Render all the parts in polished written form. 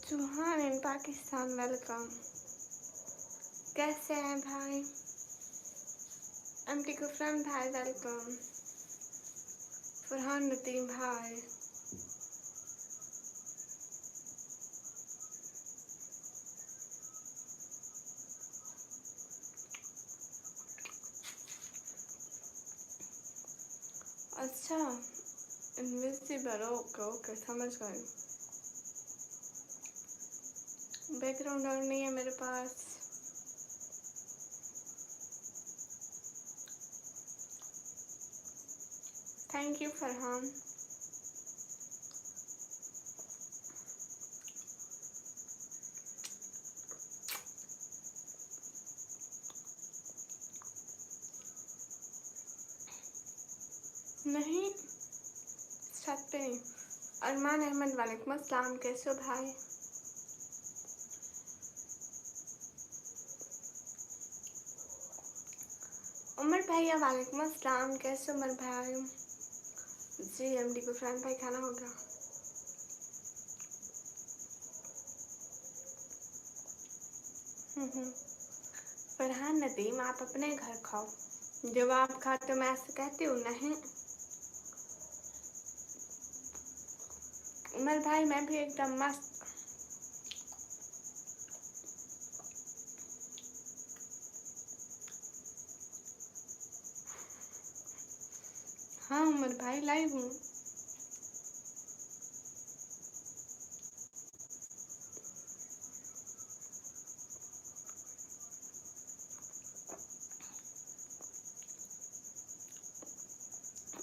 सुहान इन Pakistan welcome. कैसे हैं भाई? एमटी गुफरन भाई वेलकम। फरहान नदीम भाई अच्छा इनविजिबल ओके ओके समझ गई। बैकग्राउंड और नहीं है मेरे पास। Thank you Farhan. नहीं छत पे नहीं। अरमान अहमद वालेकुम अस्सलाम, कैसे हो भाई? उमर भैया वालेकुम अस्सलाम, कैसे उमर भाई? जी एमडी गुफरान भाई खाना हो गया? फरहान नदीम आप अपने घर खाओ, जब आप खाते हो मैं ऐसे कहती हूँ नहीं। उमर भाई मैं भी एकदम मस्त। हाँ उमर भाई लाइव हूँ।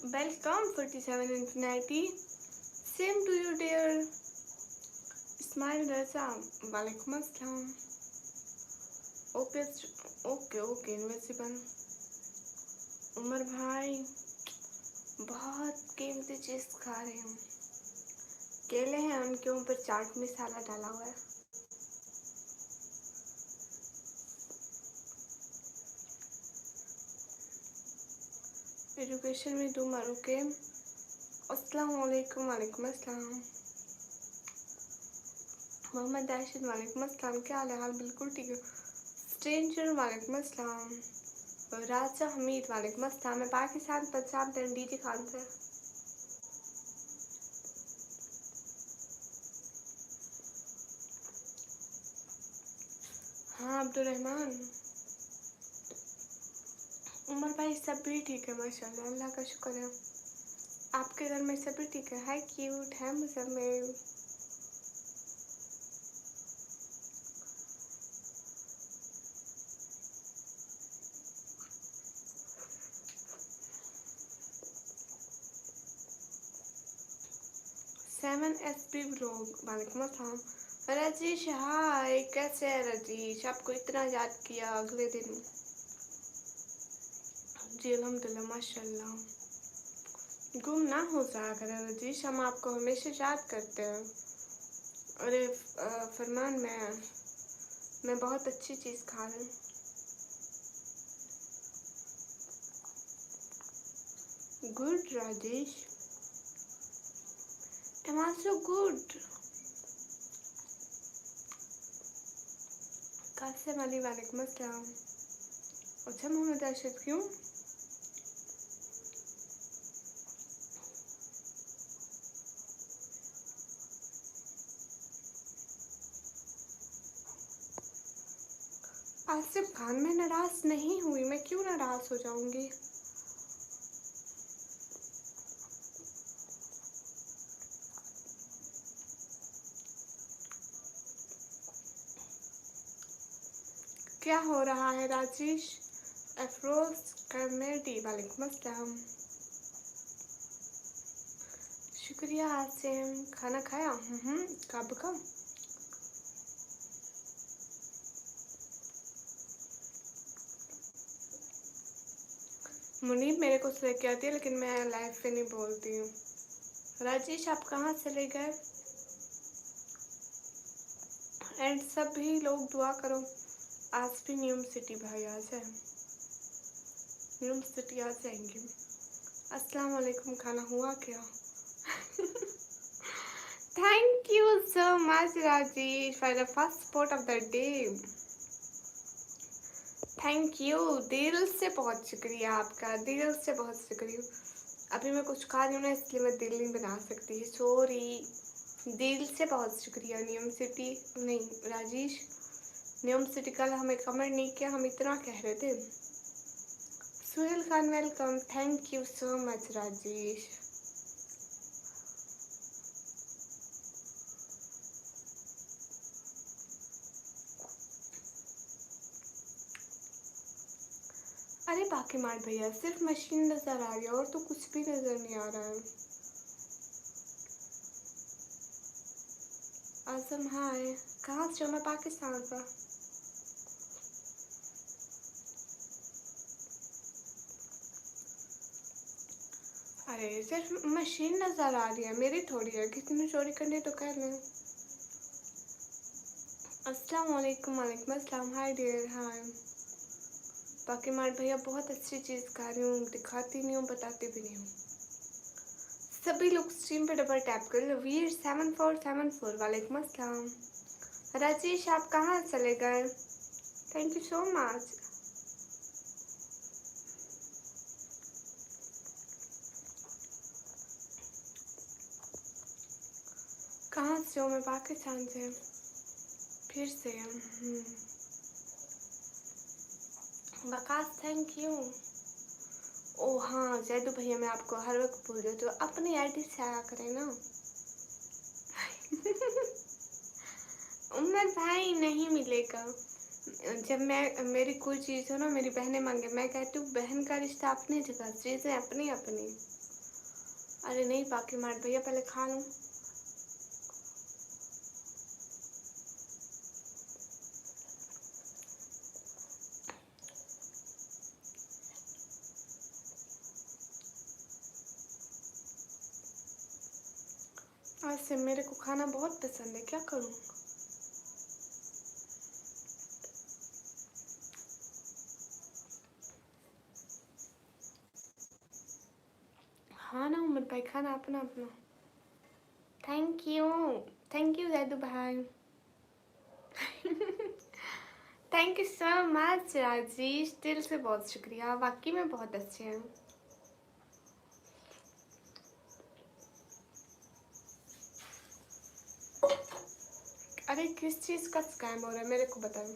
Welcome 47 infinity. Same to you dear Ismail Raza वालेकुम अस्सलाम। Okay okay okay invisible. Umar भाई बहुत कीमती चीज़ खा रहे हैं। केले हैं उनके ऊपर चाट मसाला डाला हुआ है। एजुकेशन में दो मारो के। अस्सलाम वालेकुम वालेकुम अस्सलाम। मोहम्मद राशिद वालेकुम अस्सलाम, क्या हाल है? हाल बिल्कुल ठीक है। स्ट्रेंजर वालेकुम अस्सलाम। राजा हमीद वालेकुम अस्सलाम। मैं पाकिस्तान पंजाब डीजी खान से। हाँ अब्दुलरहमान। उमर भाई सब भी ठीक है माशाल्लाह, अल्लाह का शुक्र है। आपके घर में सब भी ठीक है? हाय क्यूट है Muzammil. Seven S P blog वालेकुम अस्सलाम। रजीश हाय, कैसे है रजीश? आपको इतना याद किया अगले दिन। जी अल्हम्दुलिल्लाह माशाल्लाह। गुम ना हो जाया करें रजीश, हम आपको हमेशा याद करते हैं। अरे फरमान मैं बहुत अच्छी चीज़ खा रही हूँ। Good Rajesh, am also good। Kasim Ali वालेकुम अस्सलाम। अच्छा मोहम्मद राशिद क्यों? आसिफ खान मैं नाराज़ नहीं हुई, मैं क्यों नाराज़ हो जाऊंगी? क्या हो रहा है राजेश? अफरोज कमेडी वालेकुम अस्सलाम। शुक्रिया आसिम। खाना खाया? कब का? मुनीब मेरे को लेके आती है लेकिन मैं लाइव पे नहीं बोलती हूँ। राजेश आप कहाँ चले गए? एंड सभी लोग दुआ करो आज भी न्यूम सिटी भाई आ जाए। न्यूम सिटी आ जाएंगे। अस्सलाम वालेकुम, खाना हुआ क्या? Thank you so much, Rajesh, for the first support of the day. Thank you, दिल से बहुत शुक्रिया आपका, दिल से बहुत शुक्रिया। अभी मैं कुछ खा रही हूँ ना, इसलिए मैं दिल नहीं बना सकती, सॉरी। दिल से बहुत शुक्रिया नियम सिटी, नहीं राजेश, नियम सिटी कल हमें कमेंट नहीं किया, हम इतना कह रहे थे। Suhail Khan welcome, thank you so much Rajesh. अरे बाकी मार भैया, सिर्फ मशीन नजर आ रही है और तो कुछ भी नजर नहीं आ रहा है। आजम हाय, कहाँ से हो? मैं पाकिस्तान का। अरे सिर्फ मशीन नजर आ रही है, मेरी थोड़ी है, किसी ने चोरी करनी तो कर लें। अस्सलाम वालेकुम, वालेकुम अस्सलाम, हाय डियर, हाय। बाकी मार भैया बहुत अच्छी चीज़ खा रही हूँ, दिखाती नहीं हूँ, बताती भी नहीं हूँ। सभी लोग स्ट्रीम पे डबल टैप कर लो। वीर 7474, वालेकुम अस्सलाम। राजेश आप कहाँ चले गए? Thank you so much. कहाँ से हो? मैं पाकिस्तान से, फिर से। Waqas thank you. ओ हाँ जैदू भैया, मैं आपको हर वक्त भूल रही हूँ, तो अपनी आईडी से आया करें ना। उमर भाई नहीं मिलेगा। जब मैं मेरी कोई चीज़ हो ना, मेरी बहनें मांगे, मैं कहती हूँ बहन का रिश्ता अपनी जगह, चीज़ें अपनी अपनी। अरे नहीं बाकी मार भैया, पहले खा लूँ। आज से मेरे को खाना बहुत पसंद है, क्या करूँ? हाँ ना उमर भाई, खाना अपना अपना। Thank you, thank you Zaidu भाई। Thank you so much Rajesh, दिल से बहुत शुक्रिया, वाकई में बहुत अच्छे हैं। अरे किस चीज़ का स्कैम हो रहा है मेरे को बताओ।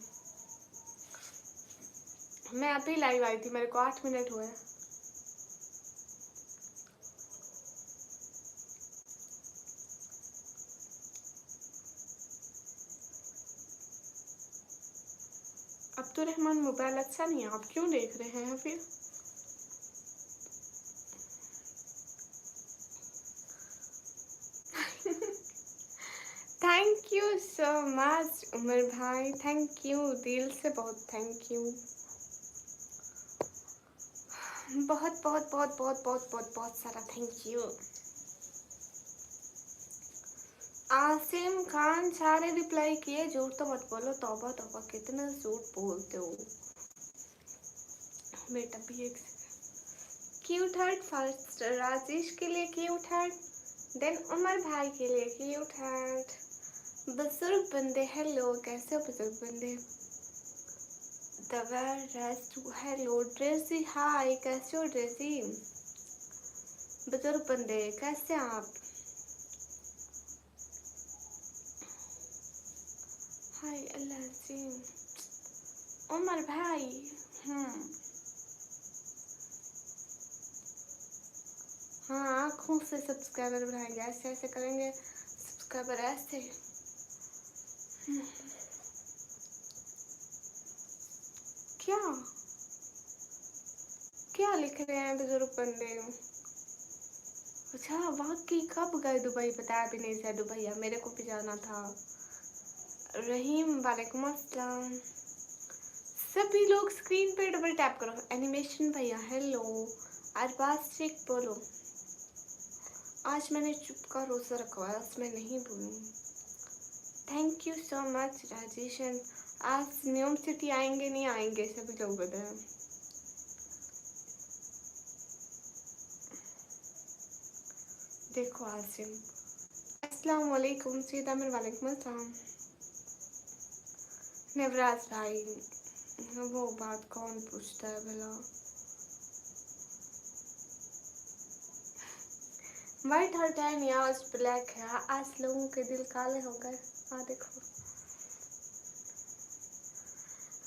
मैं अभी लाइव आई थी, मेरे को 8 मिनट हुए। अब तो रहमान मोबाइल अच्छा नहीं है, आप क्यों देख रहे हैं फिर? Thank you so much Umar भाई, थैंक यू, दिल से बहुत थैंक यू। बहुत बहुत बहुत बहुत बहुत बहुत बहुत सारा थैंक यू। आसिम खान सारे रिप्लाई किए, झूठ तो मत बोलो, तौबा तौबा कितना झूठ बोलते हो बेटा। भी एक क्यूट हार्ट फर्स्ट राजेश के लिए क्यूट हार्ट, देन उमर भाई के लिए क्यूट हार्ट। बुजुर्ग बंदे हेलो, कैसे हो बुजुर्ग बंदे? दवा रेस्ट हेलो, ड्रेसी हाय, कैसे हो ड्रेसी? बुजुर्ग बंदे कैसे हैं आप? हाय अल्लाह जी। उमर भाई हाँ, आँखों से सब्सक्राइबर बढ़ाएंगे, ऐसे ऐसे करेंगे सब्सक्राइबर ऐसे। क्या क्या लिख रहे हैं बुजुर्ग बंदे? अच्छा वाकई कब गए दुबई, बताया भी नहीं था दुबई, मेरे को भी जाना था। रहीम वालेकुम अस्सलाम। सभी लोग स्क्रीन पे डबल टैप करो। एनिमेशन भैया हेलो। अरबाज शेख बोलो। आज मैंने चुप का रोज़ा रखा है, आज मैं नहीं बोलूँगी। Thank you so much Rajeshan. आज न्यूम सिटी आएंगे नहीं आएंगे सभी लोग बताएं। देखो आसिम, अस्सलाम वालेकुम सैयद आमिर, वालेकुम अस्सलाम। नवराज भाई, वो बात कौन पूछता है भला। वाइट हर्ट है नहीं, आज ब्लैक है। आज लोगों के दिल काले हो गए। हाँ देखो,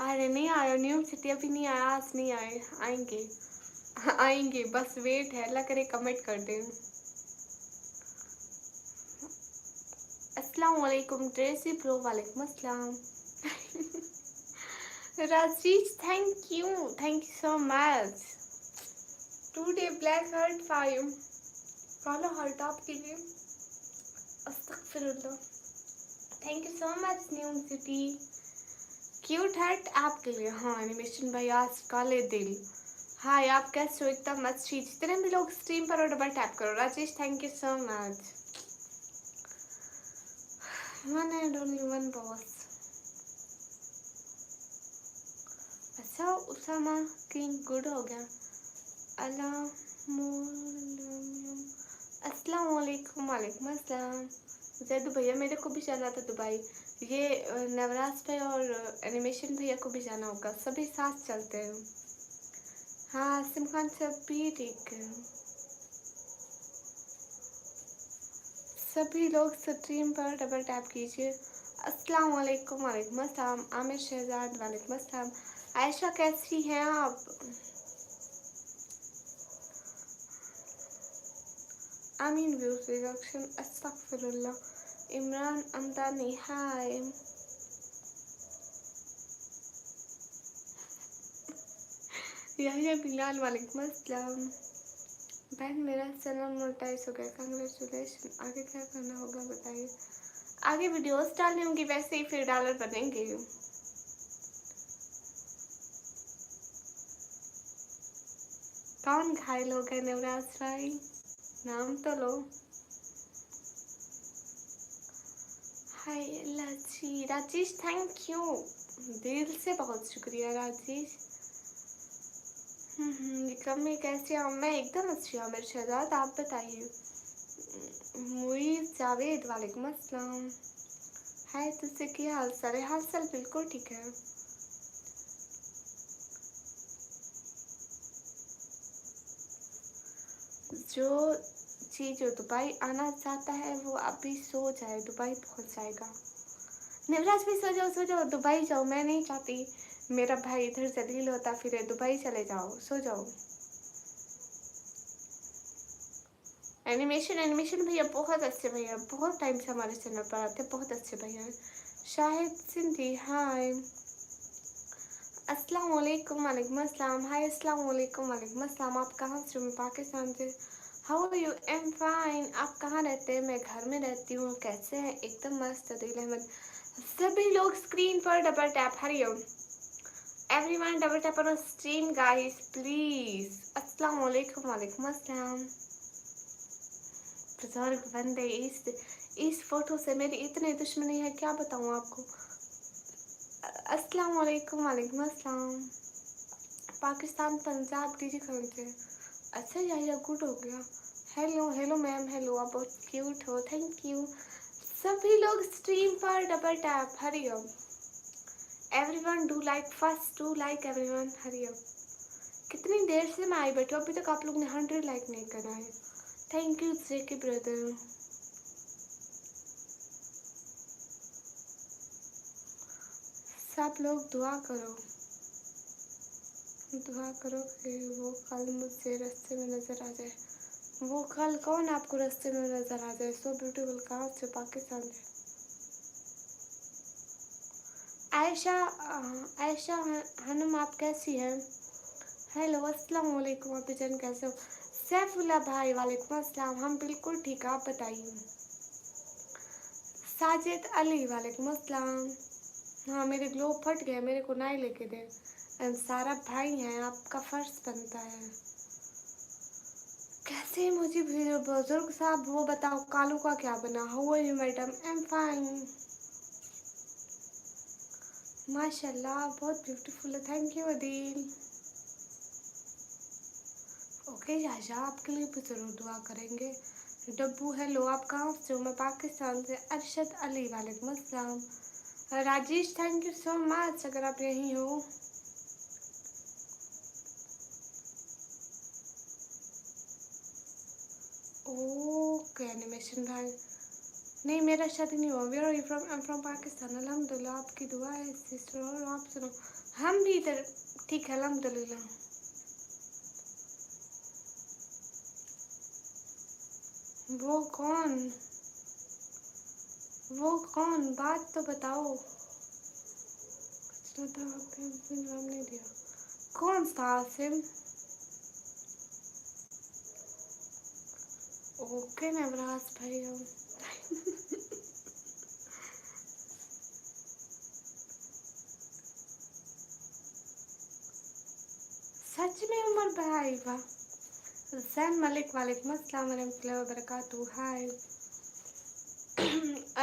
अरे नहीं आया न्यू सिटी, अभी नहीं आया, आज नहीं आए, आएंगे आएंगे, बस वेट है। अल्लाह करे कमेंट कर दें। अस्सलाम वालेकुम ट्रेसी प्रो, वालेकुम अस्सलाम। Rajesh, thank you so much. Today black heart 5, काला हर्ट आपके लिए, अस्तगफिरुल्लाह। Thank you so much new city. Cute heart आपके लिए। हाँ एनिमेशन भाई, आज काले दिल। हाय, आप कैसे हो? एकदम अच्छी। जितने भी लोग स्ट्रीम पर हो डबल टैप करो। Rajesh, thank you so much. One and only one boss. अच्छा, उसामा किंग गुड हो गया। अस्सलाम वालेकुम, वालेकुम अस्सलाम। जैदू भैया, मेरे को भी जाना था दुबई। ये नवराज भाई और एनिमेशन भैया को भी जाना होगा, सभी साथ चलते हैं। हाँ सिम खान सब भी ठीक है। सभी लोग स्ट्रीम पर डबल टैप कीजिए। अस्सलाम वालेकुम, वालेकुम अस्सलाम। आमिर शहजाद, वालेकुम अस्सलाम। आयशा, कैसी हैं आप? आमीन व्यूज रिडक्शन, अस्तगफिरुल्लाह। इमरान अमदानी, हाय। यही बिलाल, वालेकुम अस्सलाम। बहन, मेरा चैनल मोनेटाइज हो गया, कंग्रेचुलेशन। आगे क्या करना होगा बताइए। आगे वीडियोस डालनी होंगी, वैसे ही फिर डॉलर बनेंगे। कौन घायल हो गए नवराज भाई? नाम तो लो। हाय लाची, राजेश थैंक यू, दिल से बहुत शुक्रिया राजेश। कमी कैसे हो? मैं एकदम अच्छी हूँ मेरे शहजाद, आप बताइए। मुईज जावेद, वालेकुम अस्सलाम। हाय, तुझसे क्या हाल चाल है? हाल चाल बिल्कुल ठीक है। जो चीज दुबई आना चाहता है वो अभी सो जाए, दुबई पहुंच जाएगा। नवराज भी सो जाओ, दुबई जाओ। मैं नहीं चाहती मेरा भाई इधर जलील होता फिर। दुबई चले जाओ, सो जाओ। एनिमेशन भैया बहुत अच्छे भैया, बहुत टाइम से हमारे चैनल पर आते, बहुत अच्छे भैया हैं। शाहिद सिंधी, हाय। अस्सलाम वालेकुम, वालेकुम अस्सलाम। हाय, अस्सलाम वालेकुम, वालेकुम अस्सलाम। आप कहाँ से? मैं पाकिस्तान से। How are you? Am fine. आप कहाँ रहते हैं? मैं घर में रहती हूँ। कैसे हैं? एकदम मस्त। दिल अहमद। सभी लोग स्क्रीन पर double tap, Hariom. Everyone double tap on stream guys please. अस्सलाम वालेकुम, वालेकुम अस्सलाम। बुजुर्ग बंदे, इस फोटो से मेरी इतनी दुश्मनी है, क्या बताऊँ आपको। अस्सलाम वालेकुम, वालेकुम अस्सलाम। पाकिस्तान, पंजाब, डीजी कौन थे? अच्छा यार, गुड हो गया। हेलो हेलो मैम, हेलो, आप बहुत क्यूट हो, थैंक यू। सभी लोग स्ट्रीम पर double tap, Hariom. Everyone do like, first do like everyone, Hariom. कितनी देर से मैं आई बैठी हूँ, अभी तक आप लोग ने 100 लाइक नहीं करा है। Thank you JK brother. सब लोग दुआ करो, दुआ करो कि वो कल मुझसे रास्ते में नज़र आ जाए। वो कल कौन आपको रास्ते में नज़र आ जाए? So beautiful. कहाँ से? पाकिस्तान से। आयशा, आयशा हनम, आप कैसी हैं? हेलो, अस्सलाम वालेकुम। आप जन कैसे हो? सैफुल्ला भाई, वालेकुम अस्सलाम। हम बिल्कुल ठीक, आप बताइए। साजिद अली, वालेकुम अस्सलाम। हाँ, मेरे ग्लोब फट गए, मेरे को नाई लेके दे। सारा भाई हैं, आपका फर्ज बनता है। कैसे मुझे बुजुर्ग साहब, वो बताओ कालू का क्या बना? How are you madam? I am fine. माशाल्लाह, बहुत ब्यूटीफुल है, thank you Adil. Okay Yasha, आपके लिए भी जरूर दुआ करेंगे। डब्बू हेलो, आप कहाँ से हो? मैं पाकिस्तान से। अरशद अली वालेकुम अस्सलाम। Rajesh thank you so much अगर आप यहीं हो। ओके एनिमेशन भाई, नहीं मेरा शादी नहीं हुआ। Where are you from? I am from Pakistan. अल्हम्दुलिल्लाह, आपकी दुआ है सिस्टर। और आप सुनो? हम भी इधर ठीक है अल्हम्दुलिल्लाह। वो कौन? वो कौन? बात तो बताओ। कुछ तो आपने नाम नहीं दिया। कौन था आसिम? ओके नवराज भाई हम सच में उमर भाई वाह। हुसैन मलिक वालेकुम अस्सलाम वरहमतुल्लाहि वबरकातुहू। हाय।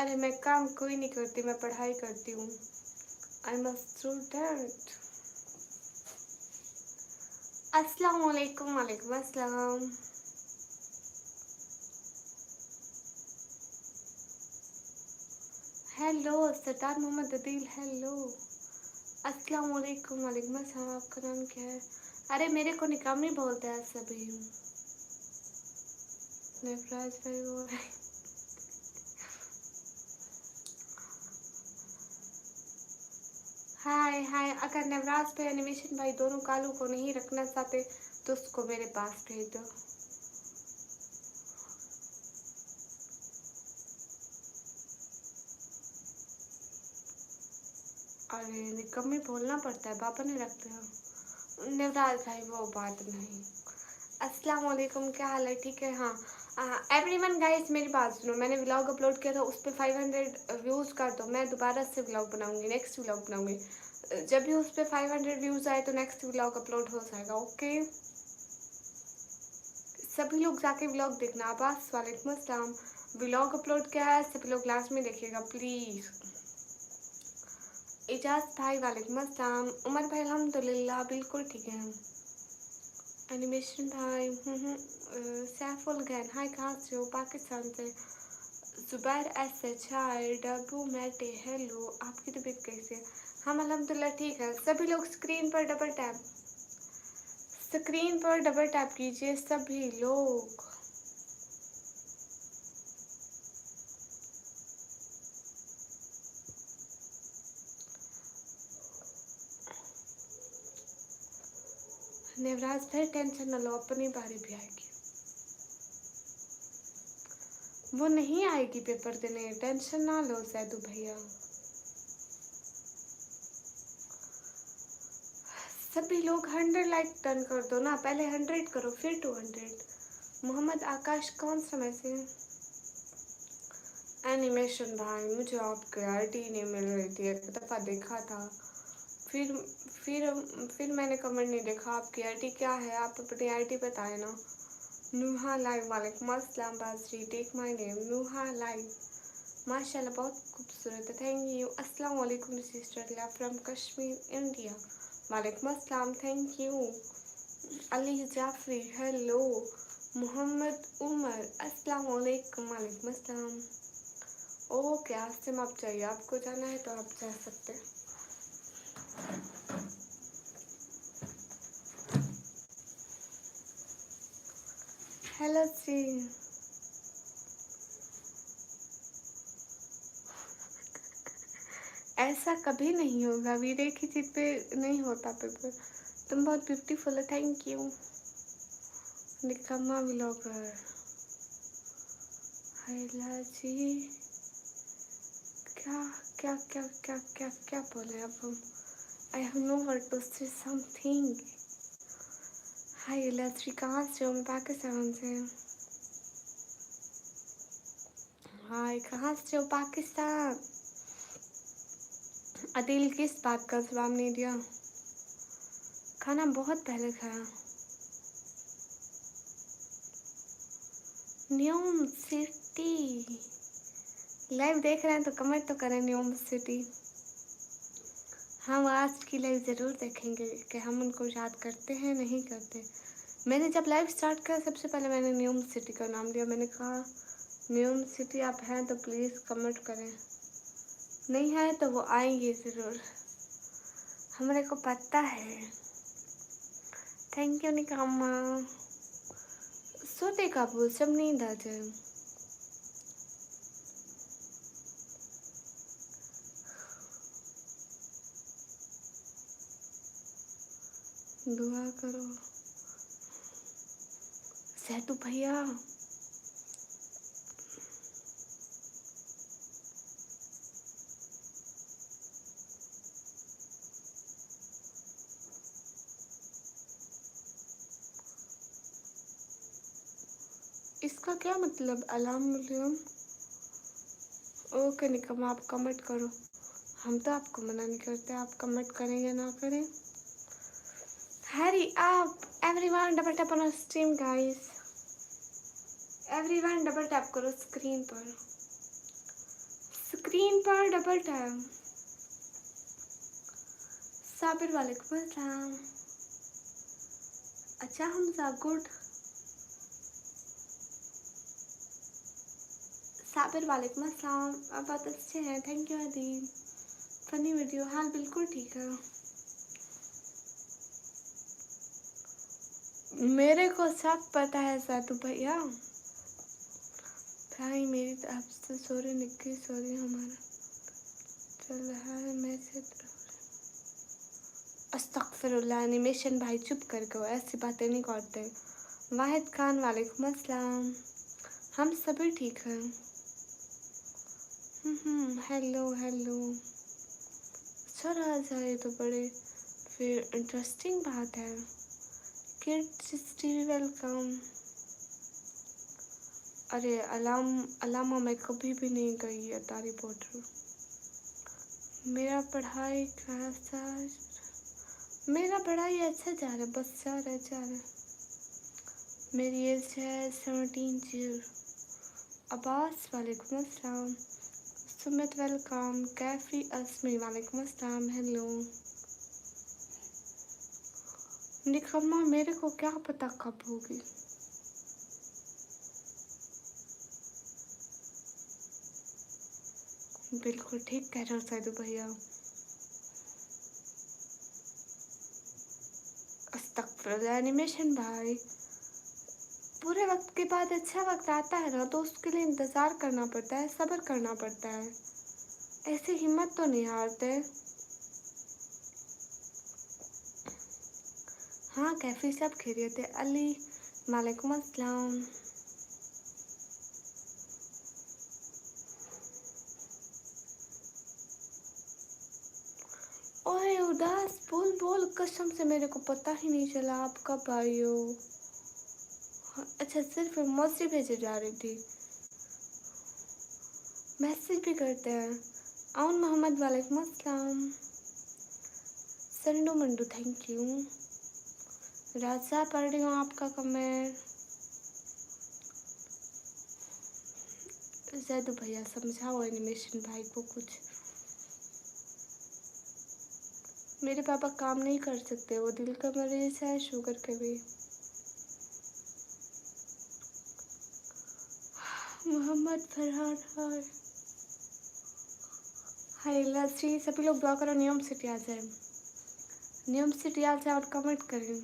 अरे मैं काम कोई नहीं करती, मैं पढ़ाई करती हूँ। I am a student. अस्सलाम वालेकुम। वालेकुम अस्सलाम। हेलो सरदार मोहम्मद अदील हेलो। अस्सलाम वालेकुम। वालेकुम अस्सलाम। आपका नाम क्या है? अरे मेरे को निकामी बोलते हैं सभी। नवराज भाई वो हाय हाय। अगर नवराज भाई एनिमेशन भाई दोनों कालू को नहीं रखना चाहते तो उसको मेरे पास भेज दो। अरे निकम्मी बोलना पड़ता है, पापा नहीं रखते हो। नवराज भाई वो बात नहीं। अस्सलाम वालेकुम, क्या हाल है? ठीक है हाँ। एवरीवन गाइस मेरी बात सुनो, मैंने व्लॉग अपलोड किया था, उस पर 500 व्यूज़ कर दो। मैं दोबारा से व्लॉग बनाऊंगी, नेक्स्ट व्लॉग बनाऊंगी। जब भी उस पर 500 व्यूज़ आए तो नेक्स्ट व्लॉग अपलोड हो जाएगा। ओके सभी लोग जाके व्लॉग देखना। अब्बास वालेकुम अस्सलाम। व्लॉग अपलोड किया है, सभी लोग लास्ट में देखिएगा प्लीज़। एजाज भाई वालेकुम अस्सलाम। उमर भाई अल्हम्दुलिल्लाह बिल्कुल ठीक है। एनिमेशन भाई सैफुल गैन हाय, कहाँ से हो? पाकिस्तान से। जुबैर एस एच हाय। डब्बू मैटे हेलो, आपकी तबीयत कैसी है? हम अल्हम्दुलिल्लाह ठीक है। सभी लोग स्क्रीन पर डबल टैप कीजिए सभी लोग। नवराज भाई टेंशन न लो, अपनी बारी भी आएगी। वो नहीं आएगी पेपर देने, टेंशन ना लो सैदू भैया। सभी लोग 100 लाइक डन कर दो ना, पहले 100 करो फिर 200। मोहम्मद आकाश कौन सा मैसेज? एनिमेशन भाई मुझे आपकी आईडी नहीं मिल रही थी, एक दफ़ा देखा था, फिर फिर फिर मैंने कमेंट नहीं देखा। आपकी आईडी क्या है? आप अपनी आईडी बताए ना। नूहा लाइव वालेकुम अस्सलाम। बाजरी टेक माय नेम नूहा लाइव। माशाल्लाह बहुत खूबसूरत है, थैंक यू। अस्सलाम वालेकुम सिस्टर फ्रॉम कश्मीर इंडिया। वालेकुम अस्सलाम, thank you. Ali Jafri hello. Mohammad Umar अस्सलाम वालेकुम। वालेकुम अस्सलाम। ओके आसिम आप चाहिए, आपको जाना है तो आप जा सकते हैं। हेलो जी। ऐसा कभी नहीं होगा, वीरे की चीज पे नहीं होता पेपर। तुम बहुत ब्यूटीफुल है, थैंक यू। निकम्मा व्लॉगर हैला जी। क्या क्या क्या क्या क्या क्या बोले अब हम? I have no word to say something. Hi Lashri, कहाँ से हो? मैं पाकिस्तान से। हाय कहाँ से हो? पाकिस्तान। अदिल किस बात का जवाब नहीं दिया? खाना बहुत पहले खाया। न्यूम सिटी लाइव देख रहे हैं तो कमेंट तो करें न्यूम सिटी। हम आज की लाइव ज़रूर देखेंगे कि हम उनको याद करते हैं नहीं करते। मैंने जब लाइव स्टार्ट किया सबसे पहले मैंने न्यूम सिटी का नाम लिया। मैंने कहा न्यूम सिटी आप हैं तो प्लीज़ कमेंट करें, नहीं है तो वो आएंगे ज़रूर, हमारे को पता है। Thank you Nikama. सोते कब हो, सब नींद आ जाए। दुआ करो सेठू भैया। इसका क्या मतलब अलार्म वॉल्यूम? ओके निकम आप कमेंट करो, हम तो आपको मना नहीं करते, आप कमेंट करेंगे ना करें। हरी up everyone double tap on stream guys, everyone double tap करो स्क्रीन पर, स्क्रीन पर डबल टैप। साबिर वालेकुम अस्सलाम। अच्छा हमजा गुड। साबिर वालेकुम अस्सलाम, आप बहुत अच्छे हैं, thank you Adeeb. Funny video, हाँ बिल्कुल ठीक है। मेरे को सब पता है साधु भैया। भाई मेरी तरफ से सॉरी निक्की, सॉरी हमारा चल रहा है मैसेज। अस्तगफिरुल्लाह, एनिमेशन भाई चुप कर गो, ऐसी बातें नहीं करते। वाहिद खान वालेकुम अस्सलाम, हम सभी ठीक हैं। Hello hello. अच्छा रहा जाए तो बड़े फिर इंटरेस्टिंग बात है। Kids TV welcome. अरे अलामा मैं कभी भी नहीं गई अटारी पोर्टल। मेरा पढ़ाई कैसा? मेरा पढ़ाई अच्छा जा रहा है, बस जा रहा है। मेरी एज है 17 ईयर। अब्बास वालेकुम अस्सलाम, सुमित वेलकम, कैफी अस्मी वालेकुम अस्सलाम, हेलो। निकम्मा मेरे को क्या पता कब होगी। बिल्कुल ठीक कह रहे हो सैदू भैया। अस्तगफिरुल्लाह एनिमेशन भाई, पूरे वक्त के बाद अच्छा वक्त आता है ना, तो उसके लिए इंतज़ार करना पड़ता है, सब्र करना पड़ता है, ऐसे हिम्मत तो नहीं हारते। हाँ कैफी सब खैरियत है। अली वालेकुम अस्सलाम। ओए उदास बोल बोल, कसम से मेरे को पता ही नहीं चला आप कब आई हो। अच्छा सिर्फ इमोजी भेजे जा रही थी, मैसेज भी करते हैं। आउन मोहम्मद वालेकुम अस्सलाम। संडू मंडू थैंक यू। राजा पढ़ रही हूँ आपका कमेंट। जैदू भैया समझाओ एनिमेशन भाई को कुछ। मेरे पापा काम नहीं कर सकते, वो दिल का मरीज है, शुगर के भी। मोहम्मद फरहान हाय। हाय लस्सी, सभी लोग दुआ करो नियम सिटी आ जाए, नियम सिटी आ जाए और कमेंट करें।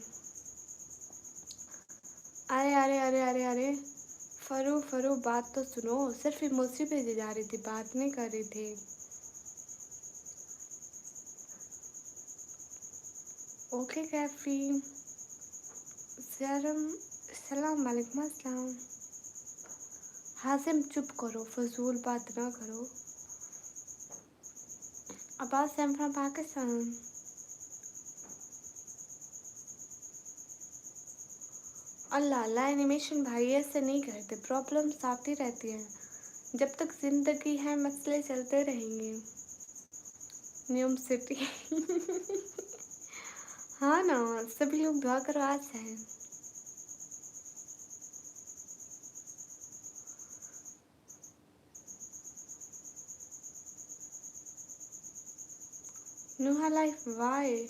अरे अरे अरे अरे अरे फरू फरू बात तो सुनो, सिर्फ इमोजी भेजी जा रही थी, बात नहीं कर रही थी। ओके कैफी सलाम, सलाम वालेकुम अस्सलाम। हासिम चुप करो, फजूल बात ना करो। Abbas M from Pakistan. Allah Allah animation भाई ऐसे नहीं करते, प्रॉब्लम्स आती रहती हैं, जब तक जिंदगी है मसले चलते रहेंगे। न्यूम सिटी हाँ ना, सभी लोग दुआ करो आज है। नुहा लाइफ वाई।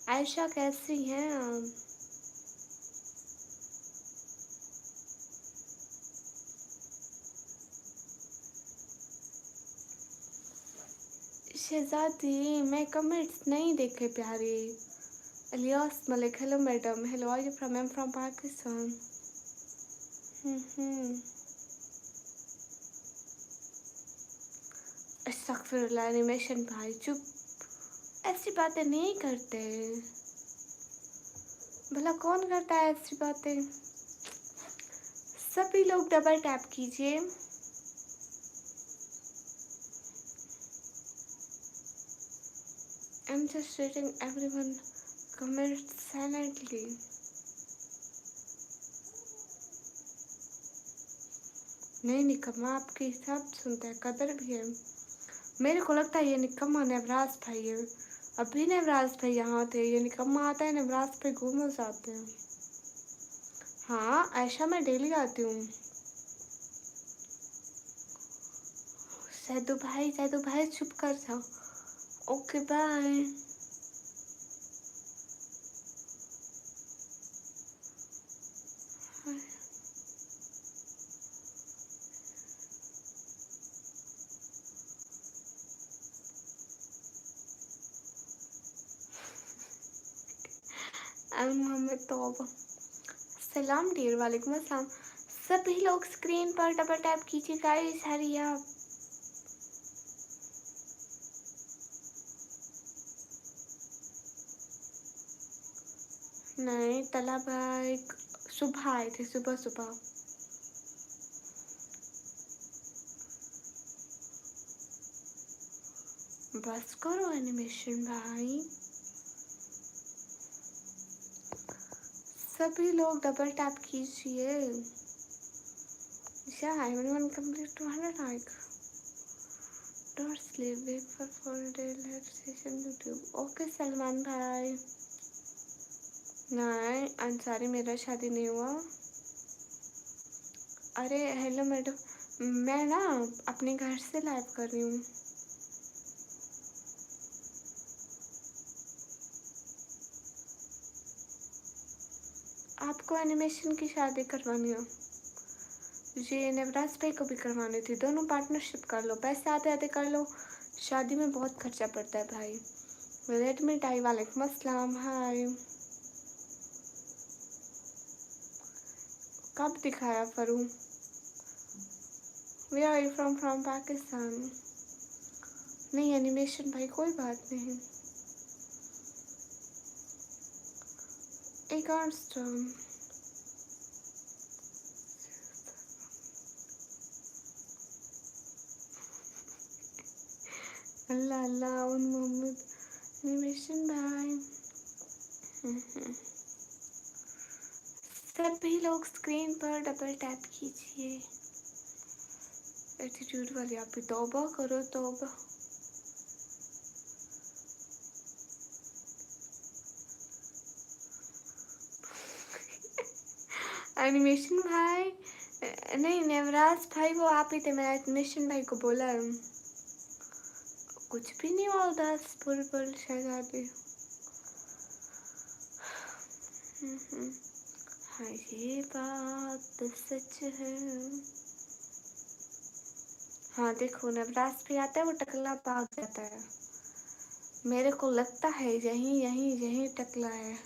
आयशा कैसी हैं आप? शहजादी मैं कमेंट्स नहीं देखे प्यारे। Ilyas Malik hello madam hello are you from I am from Pakistan. Hmm अस्तगफिरुल्लाह एनिमेशन भाई चुप, ऐसी बातें नहीं करते। भला कौन करता है ऐसी बातें। सभी लोग डबल टैप कीजिए। I'm just reading everyone comments silently. नहीं निकम्मा आपकी सब सुनता है, कदर भी है। मेरे को लगता है ये निकम्मा नवराज भाई है। अभी नवराज भाई यहाँ थे, ये निकम्मा आता है नवराज भाई घूम जाते हैं। हाँ ऐशा मैं डेली आती हूँ। सैदू भाई चुप कर जाओ। Okay bye. मोहम्मद तौबा सलाम डियर वालेकुम अस्सलाम। सभी लोग स्क्रीन पर डबल टैप कीजिए गाइस, हरी आप। नहीं तला भाई सुबह आए थे, सुबह सुबह। बस करो एनिमेशन भाई। सभी लोग डबल टैप कीजिए। Yeah, everyone complete 200 like. Don't sleep, wait for 4 day relaxation YouTube. Okay Salman भाई। नहीं अंसारी मेरा शादी नहीं हुआ। अरे हेलो मैडम, मैं ना अपने घर से लाइव कर रही हूँ। आपको एनिमेशन की शादी करवानी हो? ये नवराज भाई को भी करवानी थी, दोनों पार्टनरशिप कर लो, पैसे आते आते कर लो। शादी में बहुत खर्चा पड़ता है भाई। रेडमी टाई वालेकुम अस्सलाम हाय। कब दिखाया फरू? वे आर यू फ्रॉम पाकिस्तान। नहीं एनिमेशन भाई कोई बात नहीं। एक और स्टोन। अल्लाह अल्लाह उन मोहम्मद एनिमेशन भाई। सभी लोग स्क्रीन पर डबल टैप कीजिए। एटीट्यूड वाली आप भी तौबा करो तौबा। एनिमेशन भाई नहीं नवराज भाई वो आप ही थे, मैंने एनिमेशन भाई को बोला कुछ भी नहीं हुआ उदास बुलबुल शहजादी। हाँ ये बात सच है। हाँ देखो नवराज भी आता है, वो टकला भाग जाता है। मेरे को लगता है यहीं यहीं यहीं टकला है।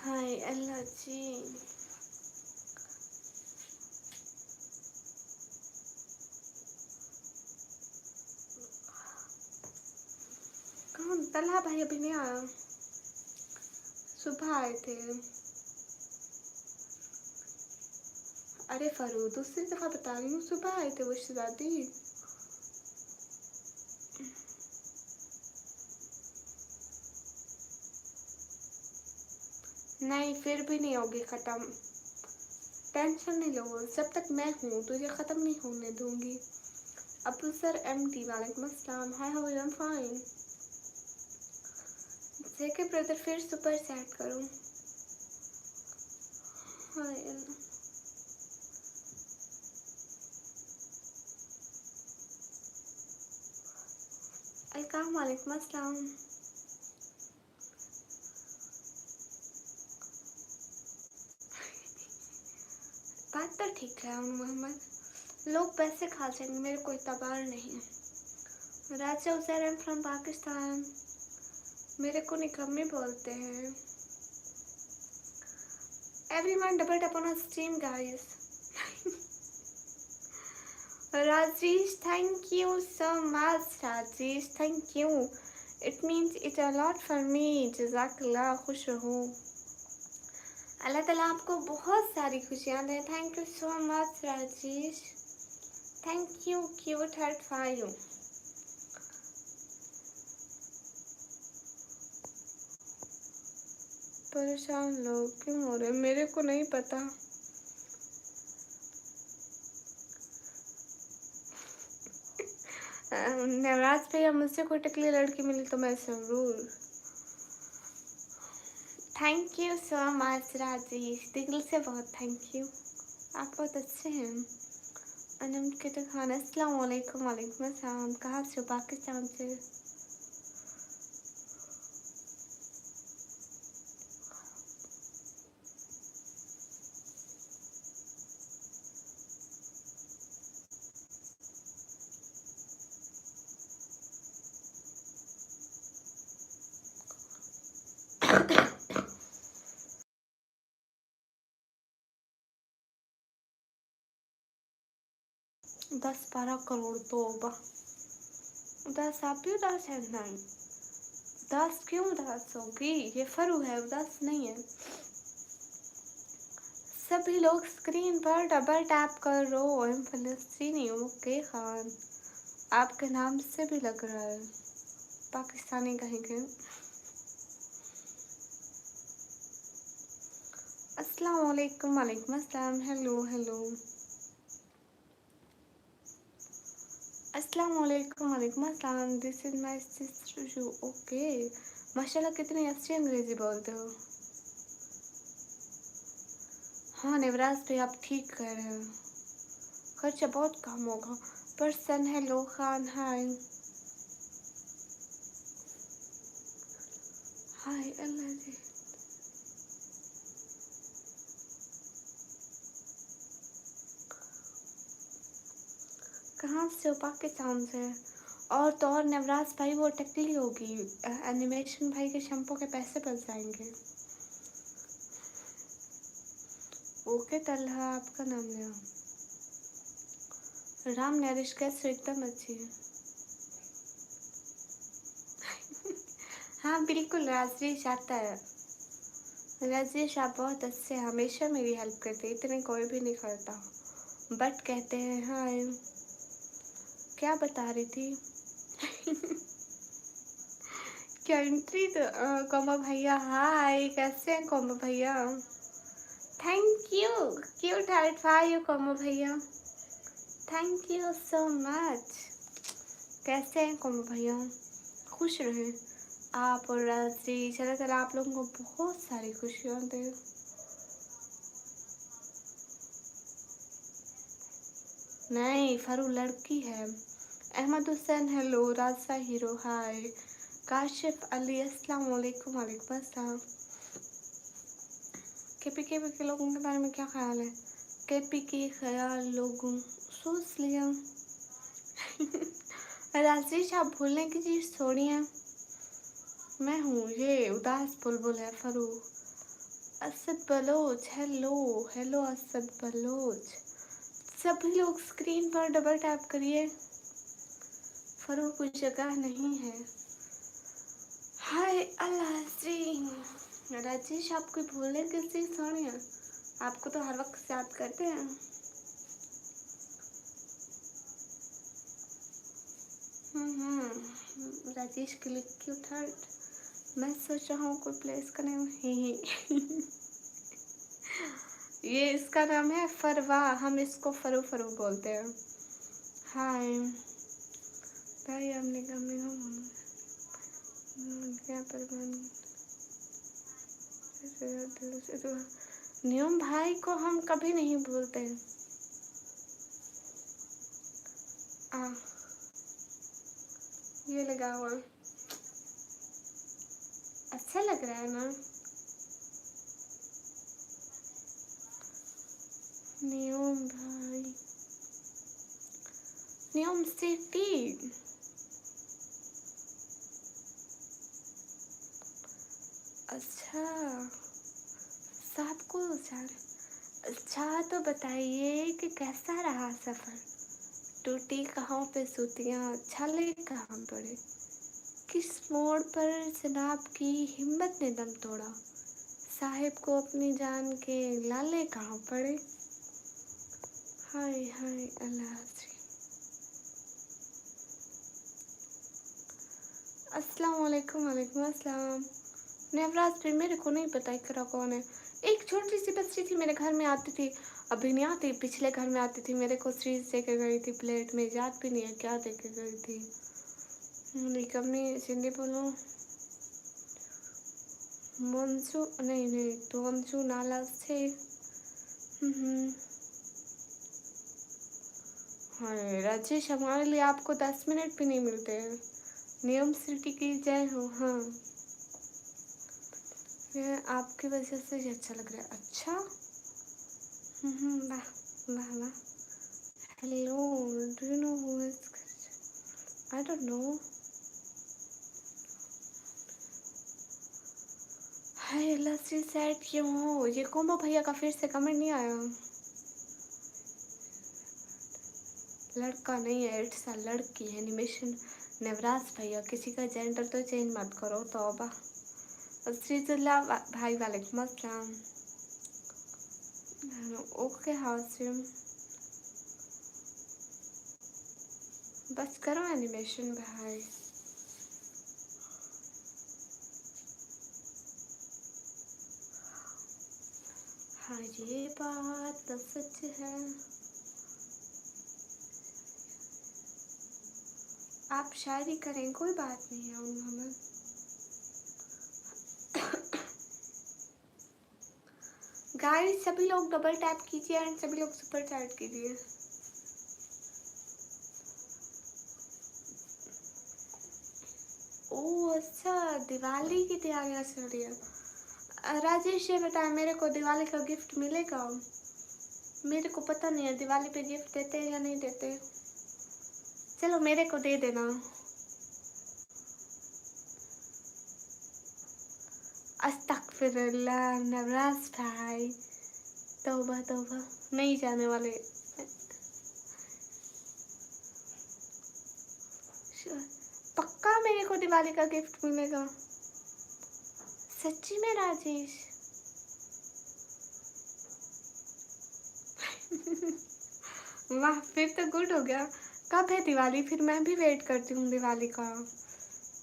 हाय अल्लाह जी। कौन? तलहा भाई अभी नहीं आया, सुबह आए थे। अरे फरू दूसरी दफा बता रही हूँ, सुबह आए थे वो शहजादी। नहीं फिर भी नहीं होगी खत्म, टेंशन नहीं लो, जब तक मैं हूँ तो ये ख़त्म नहीं होने दूंगी। अब्दुल सर MT वालेकुम अस्सलाम hi how are fine. JK brother फिर सुपर चैट करो। हाय अलकाम वालेकुम अस्सलाम। बात तो ठीक है मोहम्मद, लोग पैसे खा जाएंगे, मेरे को इतना बार नहीं है। Raja Uzair, I am from Pakistan. मेरे को निकम्मी बोलते हैं। Everyone double tap on stream guys. Rajesh, thank you so much Rajesh, thank you. It means it a lot for me. जज़ाकल्लाह, खुश रहो। अल्लाह ताला आपको बहुत सारी खुशियाँ दे। Thank you so much Rajesh, thank you. Cute heart for you. परेशान लोग क्यों हो रहे, मेरे को नहीं पता। नवराज भैया, मुझसे कोई टकली लड़की मिली तो मैं जरूर। Thank you so much Rajesh, दिल से बहुत थैंक यू। आप बहुत अच्छे हैं। अनम के खान, अस्सलाम वालेकुम। वालेकुम अस्सलाम। कहाँ से हो? पाकिस्तान से। दस 12 करोड़ तो 10 आप भी उदास है? नहीं, 10 क्यों उदास होगी? ये फरू है, उदास नहीं है। सभी लोग स्क्रीन पर डबल टैप करो। एम फलस्तीनी ओके खान, आपके नाम से भी लग रहा है पाकिस्तानी कहेंगे। अस्सलाम वालेकुम। वालेकुम अस्सलाम। Hello hello. अस्सलाम वालेकुम। वालेकुम अस्सलाम। This is my sister. Okay, माशाल्लाह कितनी अच्छी अंग्रेजी बोलते हो। हाँ नेवराज भाई, आप ठीक कह रहे हैं, खर्चा बहुत कम होगा। पर्सन, हेलो खान, हाय हाय। अल्लाह जी, कहाँ से हो? पाकिस्तान से। और तो और नवराज भाई, वो टकली होगी, एनिमेशन भाई के शैम्पू के पैसे बच जाएंगे। ओके तलहा, आपका नाम लिया। राम नरिश कैसे? एकदम अच्छी है। हाँ बिल्कुल, राजेश आता है। राजेश आप बहुत अच्छे, हमेशा मेरी हेल्प करते, इतने कोई भी नहीं करता। बट कहते हैं हाय। क्या बता रही थी? क्या एंट्री? तो कोमो भैया हाय, कैसे हैं कोमो भैया? Thank you, cute heart for you Komo भैया, थैंक यू सो मच। कैसे हैं कोमो भैया? खुश रहें आप और राजेश। अल्लाह ताला आप लोगों को बहुत सारी खुशियाँ दे। नहीं, फरू लड़की है। अहमद हुसैन हेलो। राजा हीरो हाय। काशिफ अली अस्सलाम वालेकुम। वालेकुम अस्सलाम। के लोगों के बारे में क्या ख्याल है? केपी के ख्याल लोगों सोच लिया। राजेश आप भूलने की चीज़ थोड़ी है। मैं हूँ, ये उदास बुलबुल है फरू। Asad Baloch hello hello. असद बलोच, सभी लोग स्क्रीन पर डबल टैप करिए, फरू कोई जगह नहीं है। हाय अल्लाह जी। राजेश आपको भूलने की चीज़ थोड़ी है, आपको तो हर वक्त याद करते हैं। राजेश के लिए क्यूट हार्ट। मैं सोच रहा हूँ कोई प्लेस का नेम ही। ये इसका नाम है फरवा, हम इसको फरू फरू बोलते हैं। हाय भाई, हमने कमी हम क्या पर नियम भाई को हम कभी नहीं भूलते। आ, ये लगा हुआ अच्छा लग रहा है ना? नियम भाई नियम सिटी। अच्छा, सबको जान। अच्छा, तो बताइए कि कैसा रहा सफर? टूटी कहाँ पे सूतियाँ, छले कहाँ पड़े? किस मोड़ पर जनाब की हिम्मत ने दम तोड़ा? साहिब को अपनी जान के लाले कहाँ पड़े? हाय हाय अल्लाह हस्री। अस्सलाम वालेकुम। वालेकुम अस्सलाम। नेवराज फिर मेरे को नहीं पता इकरा कौन है। एक छोटी सी बच्ची थी मेरे घर में आती थी, अभी नहीं आती, पिछले घर में आती थी, मेरे को सीरीज दे के गई थी प्लेट में, याद भी नहीं है क्या दे के गई थी। निकम्मी सिंधी बोलो। मंसू नहीं नहीं तो अंशु नाला से। हाँ राजेश, हमारे लिए आपको 10 मिनट भी नहीं मिलते हैं। नियम सिटी की जय हो। हाँ, ये आपकी वजह से ही अच्छा लग रहा है। अच्छा, वाह वाह वाह। Hello, do you know who is? I don't know. Hi lassi sad क्यों हो? ये कोमो भैया का फिर से कमेंट नहीं आया। लड़का नहीं है, इट्स अ लड़की। एनिमेशन नवराज भैया, किसी का जेंडर तो चेंज मत करो, तौबा। श्रीजुल्ला भाई वालेकुम अस्सलाम। ओके हासिम, बस करो एनिमेशन भाई। हाँ ये बात तो सच है। आप शायरी करें, कोई बात नहीं है मोहम्मद। गाइस सभी लोग डबल टैप कीजिए एंड सभी लोग सुपर चैट कीजिए। ओह अच्छा, दिवाली की तैयारियां चल रही है। राजेश ये बताया, मेरे को दिवाली का गिफ्ट मिलेगा? मेरे को पता नहीं है दिवाली पे गिफ्ट देते हैं या नहीं देते। चलो मेरे को दे देना। अस्तगफिरुल्लाह नवराज भाई, तौबा तौबा, नहीं जाने वाले। पक्का मेरे को दिवाली का गिफ्ट मिलेगा? सच्ची में राजेश? वाह, फिर तो गुड हो गया। कब है दिवाली? फिर मैं भी वेट करती हूँ दिवाली का।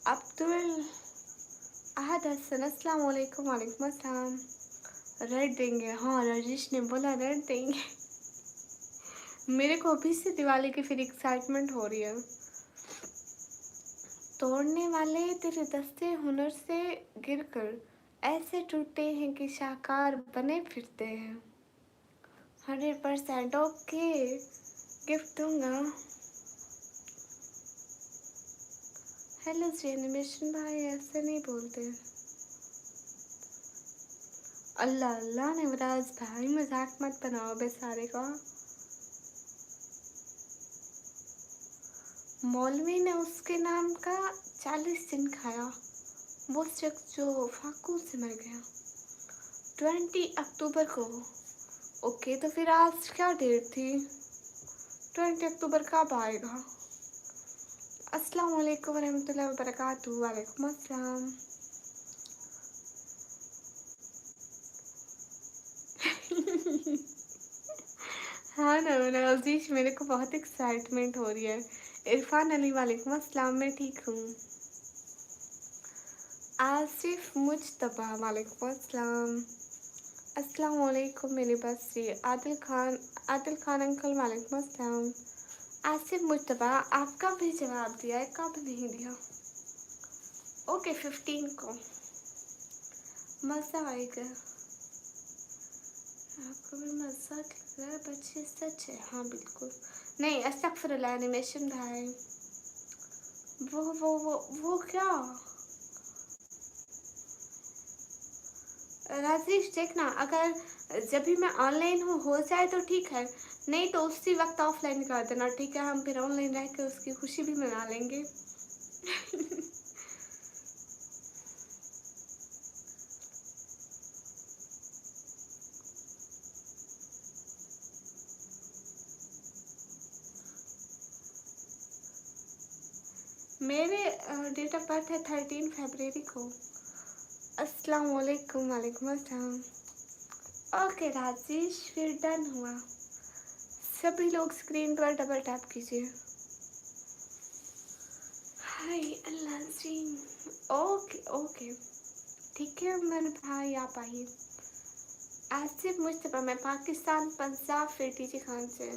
अब्दुल अहद हसन अस्सलाम वालेकुम। वालेकुम अस्सलाम। रेड देंगे? हाँ राजेश ने बोला रेड देंगे। मेरे को अभी से दिवाली की फिर एक्साइटमेंट हो रही है। तोड़ने वाले तेरे दस्ते हुनर से गिरकर ऐसे टूटे हैं कि शाहकार बने फिरते हैं। 100% ओके, गिफ्ट दूंगा। हेलो जी एनिमेशन भाई, ऐसे नहीं बोलते। अल्लाह अल्लाह नवराज भाई, मजाक मत बनाओ बेचारे का। मौलवी ने उसके नाम का 40 दिन खाया, वो शख्स जो फाकू से मर गया 20 अक्टूबर को। ओके, तो फिर आज क्या डेट थी? 20 अक्टूबर कब आएगा? अस्सलाम वालेकुम वरहमतुल्लाहि वबरकातुहू। वालेकुम अस्सलाम। हाँ ना नवाजीश, मेरे को बहुत एक्साइटमेंट हो रही है। इरफान अली वालेकुम अस्सलाम, मैं ठीक हूँ। आसिफ मुजतबा वालेकुम अस्सलाम। अस्सलाम वालेकुम मेरी बस्ती। आदिल खान अंकल वालेकुम अस्सलाम। आसिफ मुजतबा, आपका भी जवाब दिया है, कब नहीं दिया? ओके 15 को। मज़ा आएगा। आपको भी मज़ा लग रहा है बच्चे? सच है? हाँ बिल्कुल। नहीं अस्तगफिरुल्लाह एनिमेशन भाई। वो क्या? राजेश देखना, अगर जब भी मैं ऑनलाइन हो जाए तो ठीक है, नहीं तो उसी वक्त ऑफलाइन कर देना, ठीक है? हम फिर ऑनलाइन रह के उसकी खुशी भी मना लेंगे। मेरे डेट ऑफ बर्थ है 13 फरवरी को। अस्सलाम वालेकुम। वालेकुम अस्सलाम। ओके राजेश, फिर डन हुआ। सभी लोग स्क्रीन पर डबल टैप कीजिए। हाय अल्लाह जी। ओके ओके, ठीक है मेरे भाई, आप आइए। आसिफ मुस्तफ़ा, मैं पाकिस्तान पंजाब फिर टीची खान से।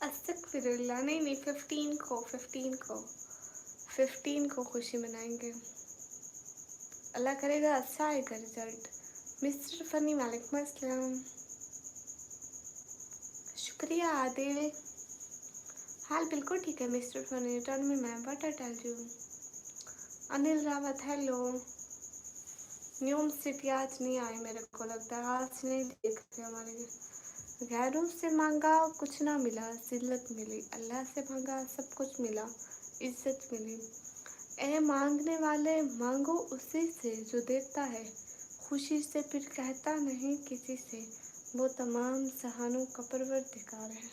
अस्तगफिरुल्लाह, नहीं 15 को खुशी मनाएंगे। अल्लाह करेगा अच्छा आएगा रिजल्ट। मिस्टर फनी, वालेकुम अस्सलाम। शुक्रिया आदिल। हाल बिल्कुल ठीक है मिस्टर फनी, टर्न में मैं but I tell you. Anil Rawat, hello. न्यूम सिटी आज नहीं आए, मेरे को लगता है आज नहीं देखते हमारे। गैरों से मांगा कुछ ना मिला, जिल्लत मिली। अल्लाह से मांगा सब कुछ मिला, इज्जत मिली। ए मांगने वाले, मांगो उसी से जो देता है खुशी से, फिर कहता नहीं किसी से। वो तमाम जहानों का परवरदिगार है।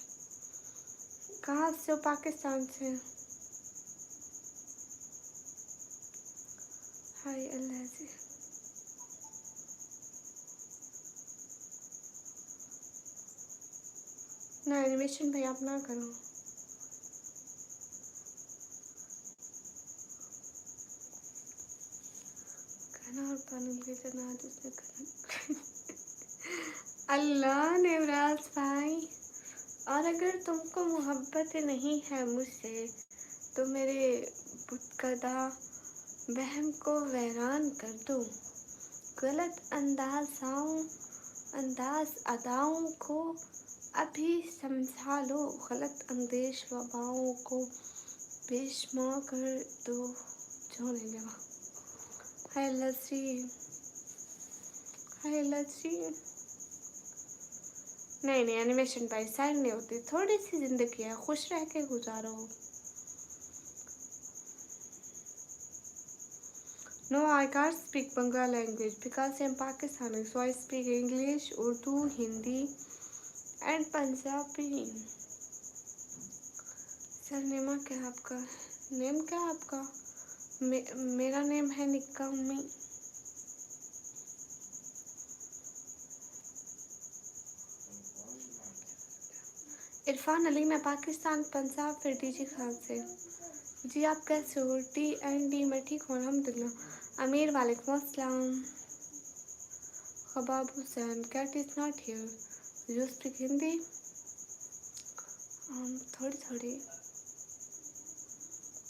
कहाँ से हो? पाकिस्तान से। हाय अल्लाह जी। ना एनिमेशन भाई आप ना करो। खाना और पानी के जना उसने खाना। अल्लाह नेवराज भाई, और अगर तुमको मोहब्बत नहीं है मुझसे तो मेरे बुतकदा वहम को वैरान कर दो। गलत अंदाज अदाओं को अभी समझा लो। गलत अंदेश वबाओं को बेशुमार कर दो। छोड़ने लगा। हाय लस्सी, हाय लस्सी। नहीं एनिमेशन भाई साइड नहीं होती, थोड़ी सी जिंदगी है, खुश रह के गुजारो। No, I can't speak Bangla language because I'm Pakistani, so I speak English, Urdu, Hindi and Punjabi. Sir नेमा क्या है आपका? नेम क्या है आपका? मेरा नेम है निक्का उम्मी। इरफान अली, मैं पाकिस्तान पंजाब फिर डीजी खान से। जी आप कैसे हो? टी मैं ठीक हूँ अल्हम्दुलिल्लाह। अमीर, वालेकुम अस्सलाम। Khabab Hussain, cat is not here. You speak Hindi?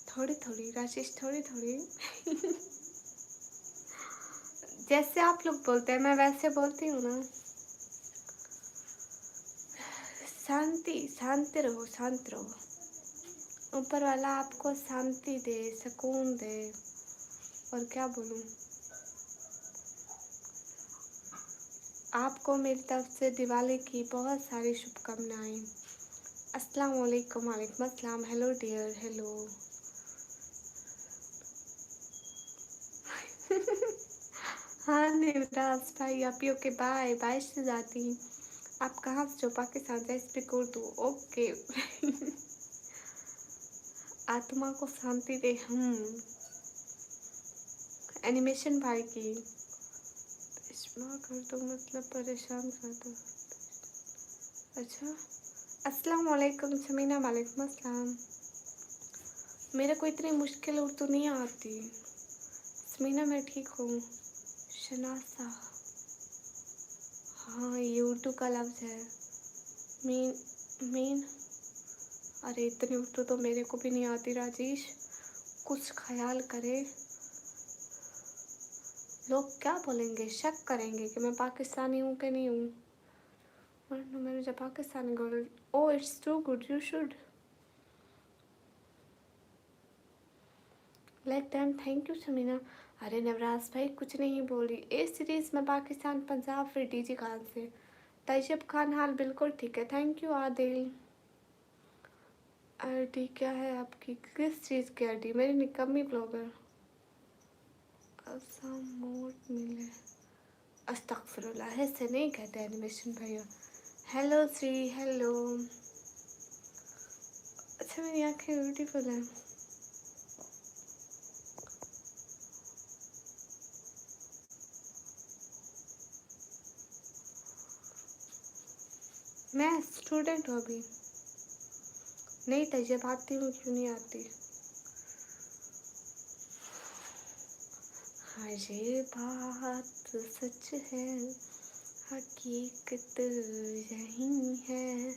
थोड़ी थोड़ी राजेश, थोड़ी। जैसे आप लोग बोलते हैं मैं वैसे बोलती हूँ ना। शांति रहो, शांत रहो। ऊपर वाला आपको शांति दे, सुकून दे, और क्या बोलूँ। आपको मेरी तरफ से दिवाली की बहुत सारी शुभकामनाएं। अस्सलाम वालेकुम। वालेकुम अस्सलाम। Hello dear, hello. हाँ निवराज भाई, आप ही ओके। बाय बाय से जाती। आप कहाँ से हो? पाकिस्तान से। Speak Urdu, okay. आत्मा को शांति दे। एनिमेशन भाई की इस्मा कर दो, मतलब परेशान कर दो। अच्छा, अस्सलाम वालेकुम समीना, वालेकुम अस्सलाम। मेरे को इतनी मुश्किल उर्दू नहीं आती। समीना मैं ठीक हूँ। शनासा, हाँ ये उर्दू का लफ्ज़ है। मीन, अरे इतनी उर्दू तो मेरे को भी नहीं आती राजेश, कुछ ख्याल करे। लोग क्या बोलेंगे, शक करेंगे कि मैं पाकिस्तानी हूँ कि नहीं हूँ। वरना मैंने जब Pakistani girl. Oh it's too good, you should. Like time, thank you Shamina. अरे नवराज भाई कुछ नहीं बोल रही, ए सीरीज में पाकिस्तान पंजाब फिर डीजी खान से। तैयब खान हाल बिल्कुल ठीक है, थैंक यू आदिल। आईडी क्या है आपकी, किस चीज़ की आईडी? मेरी निकम्मी ब्लॉगर। आसाम मोड मिले, अस्तगफिरुल्लाह, ऐसे नहीं कहते एनिमेशन भैया। Hello Shri, hello. अच्छा मेरी आँखें ब्यूटीफुल हैं। मैं स्टूडेंट हूँ अभी। नहीं तैयब आती हूँ, क्यों नहीं आती। हाँ ये बात सच है, हकीकत यही है,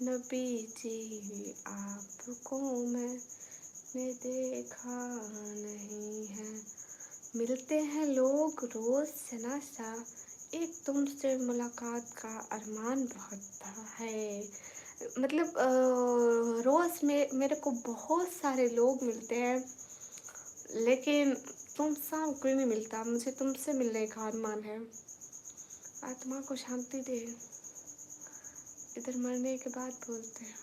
नबी जी आपको मैंने देखा नहीं है। मिलते हैं लोग रोज सनासा, एक तुमसे मुलाकात का अरमान बहुत था है। मतलब रोज में मेरे को बहुत सारे लोग मिलते हैं, लेकिन तुमसा कोई नहीं मिलता। मुझे तुमसे मिलने का अरमान है। आत्मा को शांति दे, इधर मरने के बाद बोलते हैं।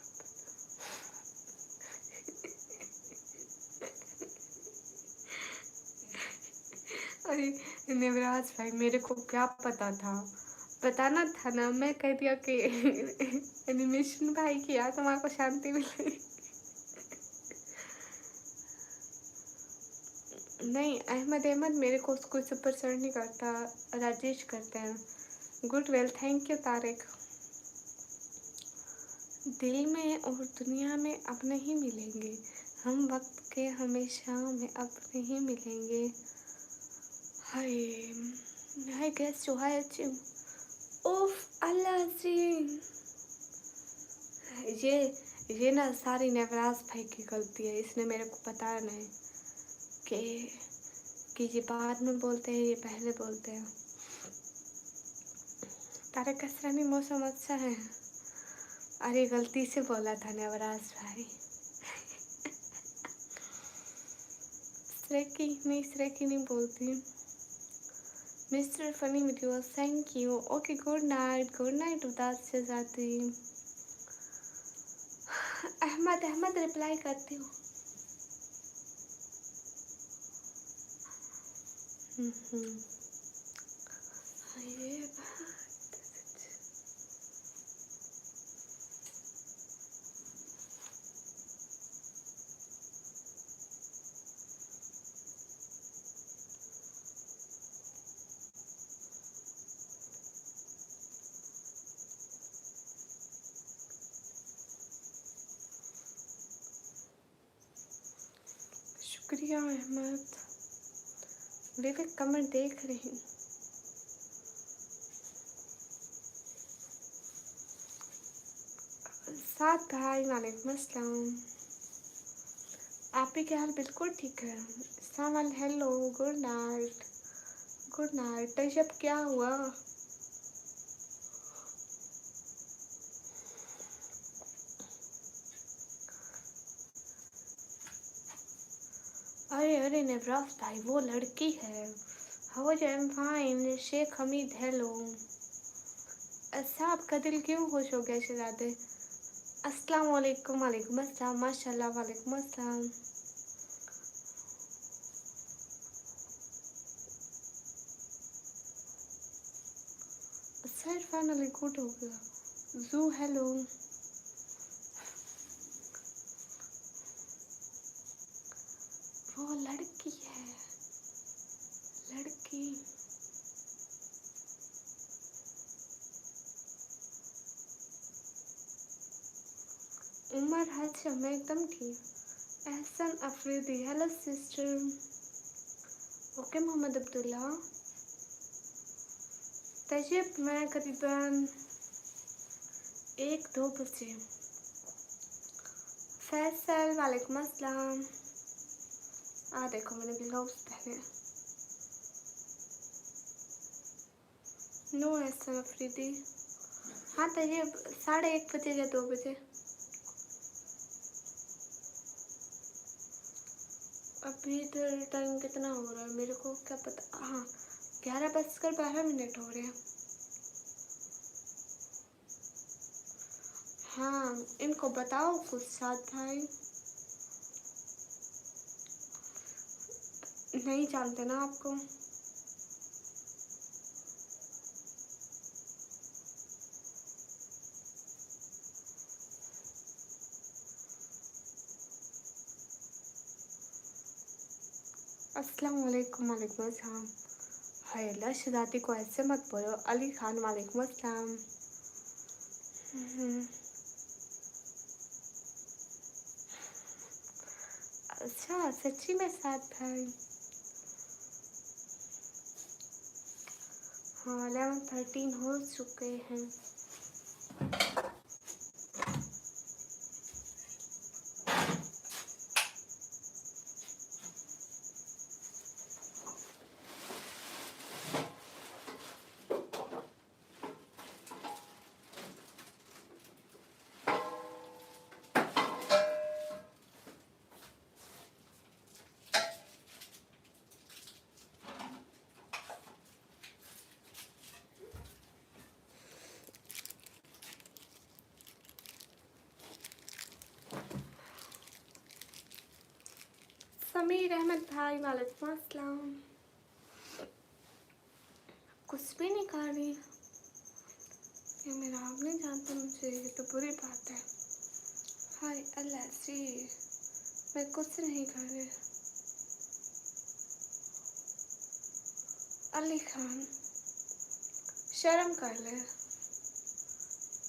अरे नेवराज भाई मेरे को क्या पता था, बताना था ना, मैं कह दिया कि एनिमेशन भाई की आत्मा को शांति मिले। नहीं अहमद मेरे को कोई सुपर सर्च नहीं करता, राजेश करते हैं। Good well, thank you Tariq. दिल में और दुनिया में अब नहीं मिलेंगे हम, वक्त के हमेशा में अब नहीं मिलेंगे। हाय हाय गैस जो है ओफ अल्लाह जी। ये ना सारी नवराज भाई की गलती है, इसने मेरे को बताया नहीं कि ये बाद में बोलते हैं, ये पहले बोलते हैं। तारक असरानी मौसम अच्छा है। अरे गलती से बोला था नवराज भाई। श्रेकी नहीं बोलती। Mister funny video, thank you. Okay good night उदास से जाती। अहमद रिप्लाई करती हूँ। ये बात शुक्रिया अहमद। विवेक कमेंट देख रही हूँ। साथ भाई वालेकुम अस्सलाम। आप ही क्या हाल? बिल्कुल ठीक है। सामान hello, good night. Good night. Tayyab क्या हुआ? अरे नवराज भाई वो लड़की है। How are you? Fine. Sheikh Hamid hello. साहब का दिल क्यों खुश हो गया शहजादे? अस्सलाम वालेकुम। वालेकुम अस्सलाम, माशाल्लाह, वालेकुम अस्सलाम। सर फाइनली गुड हो गया। जू हेलो। वो लड़की है, लड़की। उमर अच्छा, मैं एकदम ठीक। Ehsan Afridi hello sister. Okay Mohammad Abdullah. Tayyab मैं करीबन 1-2 बजे। फैसल वालेकुम अस्सलाम। देखो मैंने ग्लव्स पहने। नो एहसन अफरीदी। हाँ तैयब 1:30 या 2 बजे। अभी इधर टाइम कितना हो रहा है मेरे को क्या पता। हाँ, 11:12 हो रहे हैं। हाँ, इनको बताओ कुछ साथ भाई। नहीं जानते ना आपको। अस्सलाम वालेकुम। वालेकुम अस्सलाम। हाय अल्लाह, शहजादी को ऐसे मत बोलो। अली खान वालेकुम अस्सलाम। अच्छा, सच्ची में साथ भाई। हाँ, 11:13 हो चुके हैं। समीर अहमद भाई वालेकुम अस्सलाम। कुछ भी नहीं कर रही। ये मेरा आप नहीं जानते मुझे, ये तो बुरी बात है। हाय अल्लाह जी, मैं कुछ नहीं कर रही। अली खान, शर्म कर ले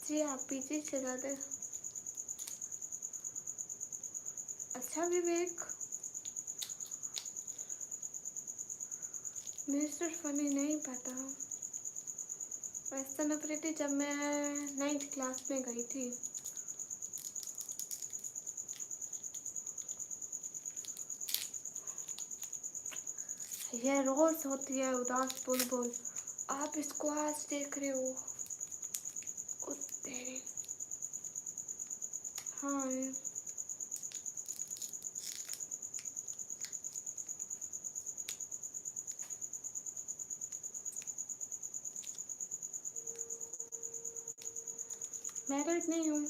जी, आप पीछे चला दे। अच्छा विवेक, मिस्टर फनी नहीं पता। वैसे नफरत थी जब मैं 9th क्लास में गई थी। यह रोज होती है उदास बुलबुल। आप इसको आज देख रहे हो। तेरे हाँ, मैरिड नहीं हूँ।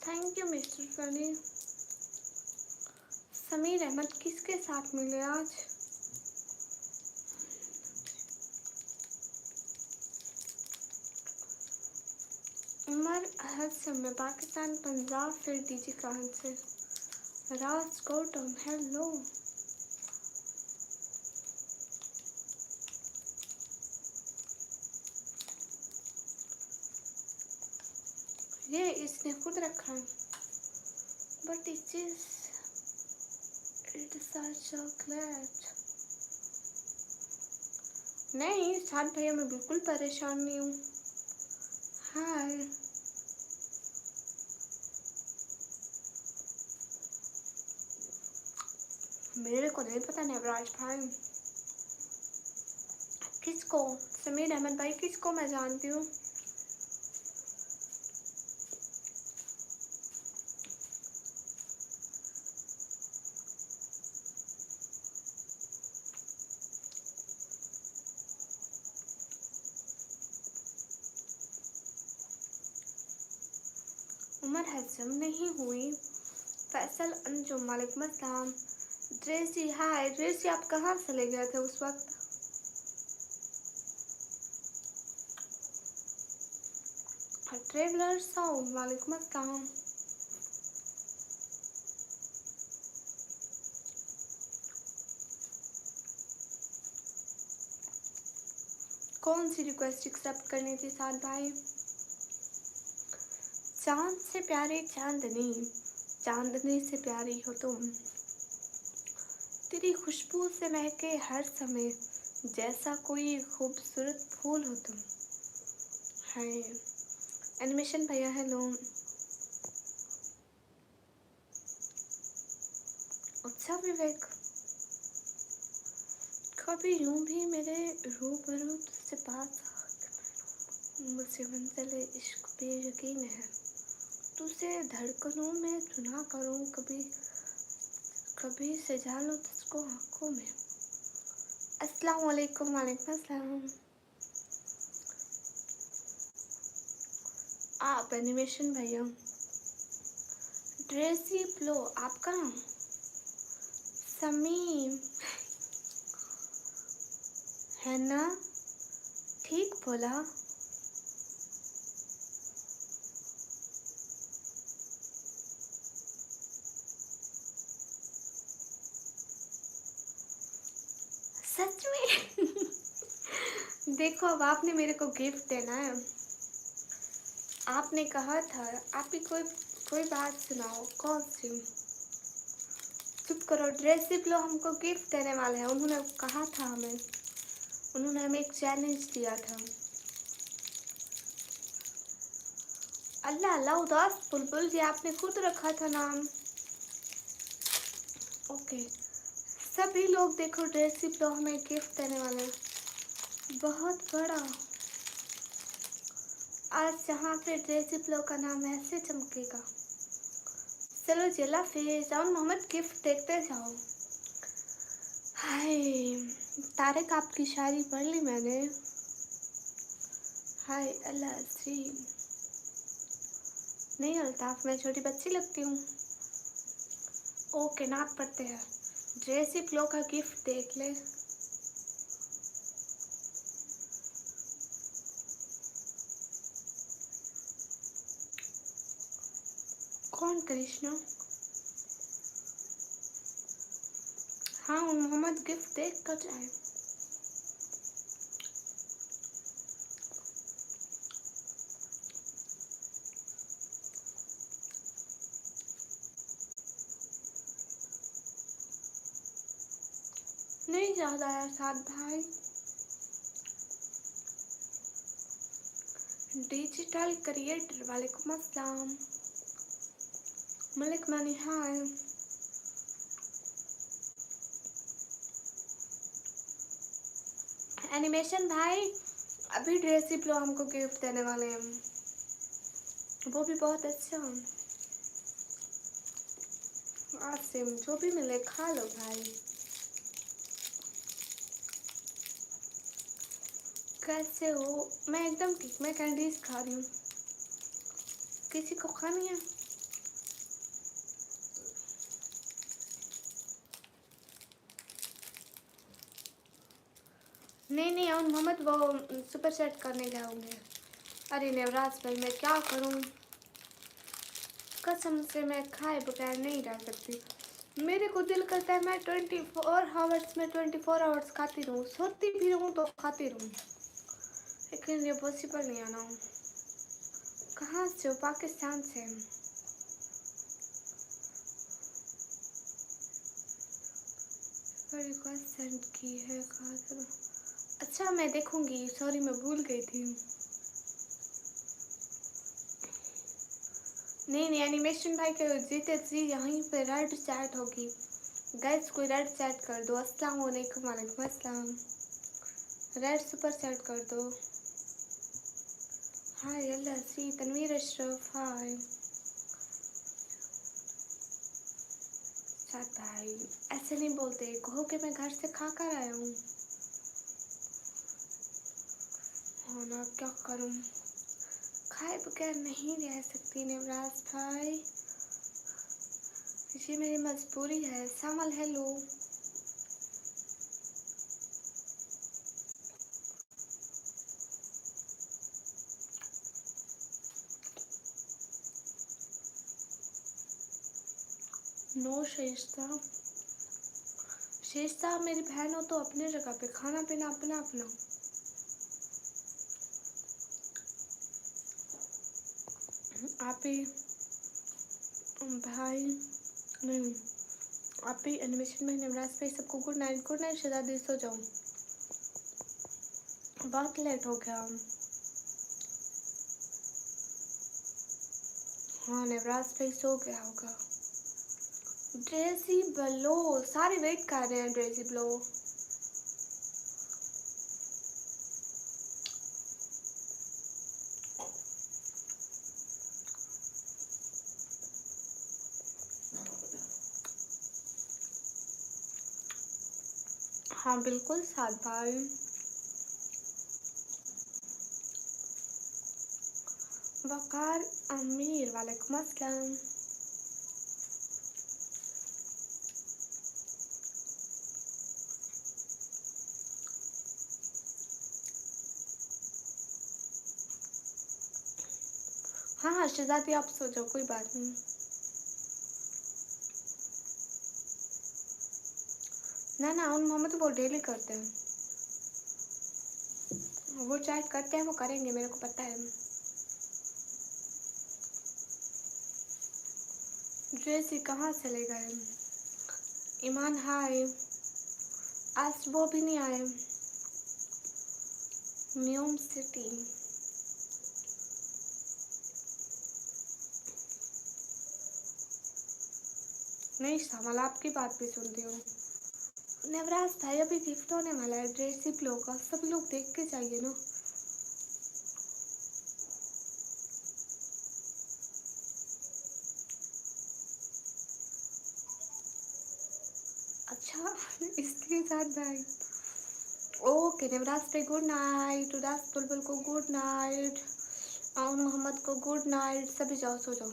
Thank you mister funny. Sameer Ahmed किसके साथ मिले आज? उमर हसन में पाकिस्तान पंजाब, फिर डीजी कहाँ से? राज गौतम हेलो। ये इसने खुद रखा है। But it is chocolate. नहीं साथ भैया, मैं बिल्कुल परेशान नहीं हूँ। हाय, मेरे को नहीं पता नवराज भाई किसको। समीर अहमद भाई किसको मैं जानती हूँ। उमर हजम नहीं हुई। फैसल अंजुम वालेकुम अस्सलाम। ड्रेसी हाय ड्रेसी, आप कहाँ चले गए थे उस वक्त? ट्रेवलर साउंड वालेकुम अस्सलाम। कौन सी रिक्वेस्ट एक्सेप्ट करनी थी साथ भाई? चांद से प्यारी चांदनी, चांदनी से प्यारी हो तुम। तेरी खुशबू से महके हर समय, जैसा कोई खूबसूरत फूल हो तुम। हाय एनिमेशन भैया हेलो। अच्छा विवेक, कभी यूं भी मेरे रूबरू तुझसे बात, मुझे मंजिल इश्क पे यकीन है। तुझे धड़कनों में सुना करूं कभी कभी से जानो तुझको आँखों में। अस्सलाम वालेकुम। वालेकुम अस्सलाम। आप एनिमेशन भैया। ड्रेसी प्लो आपका नाम? समीम है ना? ठीक बोला। सच में? देखो अब आपने मेरे को गिफ्ट देना है। आपने कहा था आप ही कोई कोई बात सुनाओ। कौन सी? चुप करो। ड्रेसी प्लो हमको गिफ्ट देने वाले हैं। उन्होंने कहा था हमें, उन्होंने हमें एक चैलेंज दिया था। अल्लाह अल्लाह उदास बुलबुल जी आपने खुद रखा था नाम। ओके सभी लोग देखो ड्रेसी प्लो हमें गिफ्ट देने वाले हैं बहुत बड़ा। आज जहाँ पे ड्रेसी प्लो का नाम ऐसे चमकेगा। चलो जिला फिर जाओ मोहम्मद गिफ्ट देखते जाओ। हाय तारिक आपकी शायरी पढ़ ली मैंने। हाय अल्लाह जी। नहीं अल्ताफ मैं छोटी बच्ची लगती हूँ। ओके नाप पढ़ते हैं। ड्रेसी प्लो का गिफ्ट देख ले। कौन कृष्णा? हाँ मोहम्मद गिफ्ट देख कर जाए। नहीं याद आया साथ भाई। डिजिटल क्रिएटर वालेकुम अस्सलाम। मलिक मनी हाय। एनिमेशन भाई अभी ड्रेसी प्लो हमको गिफ्ट देने वाले हैं। वो भी बहुत अच्छा। आसिम जो भी मिले खा लो भाई। कैसे हो? मैं एकदम ठीक। मैं कैंडीज खा रही हूँ। किसी को खानी है? नहीं नहीं और मोहम्मद वो सुपर सेट करने गए होंगे। अरे नेवराज भाई मैं क्या करूँ? कसम से मैं खाए बगैर नहीं रह सकती। मेरे को दिल करता है मैं 24 आवर्स में 24 आवर्स खाती रहूँ। सोती भी रहूँ तो खाती रहूँ। लेकिन ये पॉसिबल नहीं है ना। कहाँ से हो? पाकिस्तान से। रिक्वेस्ट सेंड की है कहाँ? अच्छा मैं देखूंगी। सॉरी मैं भूल गई थी। नहीं नहीं एनिमेशन भाई के जीते जी यहीं पे रेड चैट होगी। गाइस कोई रेड चैट कर दो। अस्सलाम वालेकुम। वालेकुम अस्सलाम। रेड सुपर चैट कर दो। हाय अल्लाह सी तनवीर अशरफ हाय। साथ भाई ऐसे नहीं बोलते। कहो कि मैं घर से खा कर आया हूँ। हाँ ना क्या करूँ? खाए बगैर नहीं रह सकती नेवराज भाई। ये मेरी मजबूरी है। सामल हेलो। नो शेषता। शेषता मेरी बहन हो तो अपनी जगह पे। खाना पीना अपना अपना। आप ही भाई नहीं आप ही एनिमेशन में निवराज पे सबको गुड नाइट। गुड नाइट शहजादी सो जाओ। बहुत लेट हो गया। हाँ निवराज पे सो गया होगा। ड्रेसी ब्लो सारे वेट कर रहे हैं। ड्रेसी ब्लो हाँ बिल्कुल साथ भाई। वकार अमीर वालेकुम अस्सलाम। हाँ हाँ शहजादी आप सो जाओ, कोई बात नहीं। ना ना उन मोहम्मद वो डेली करते हैं, वो चाहे करते हैं वो करेंगे, मेरे को पता है। ड्रेसी कहाँ चले गए? ईमान हाय, आज वो भी नहीं आए। म्यूम सिटी नहीं शामल, आपकी बात भी सुनती हूँ। नवराज भाई अभी गिफ्ट होने वाला है ड्रेसी प्लो का, सभी लोग देख के जाइए ना। अच्छा इसके साथ भाई। ओके नवराज भाई गुड नाइट, उदास बुलबुल को गुड नाइट, आउन मोहम्मद को गुड नाइट, सभी जाओ सो जाओ।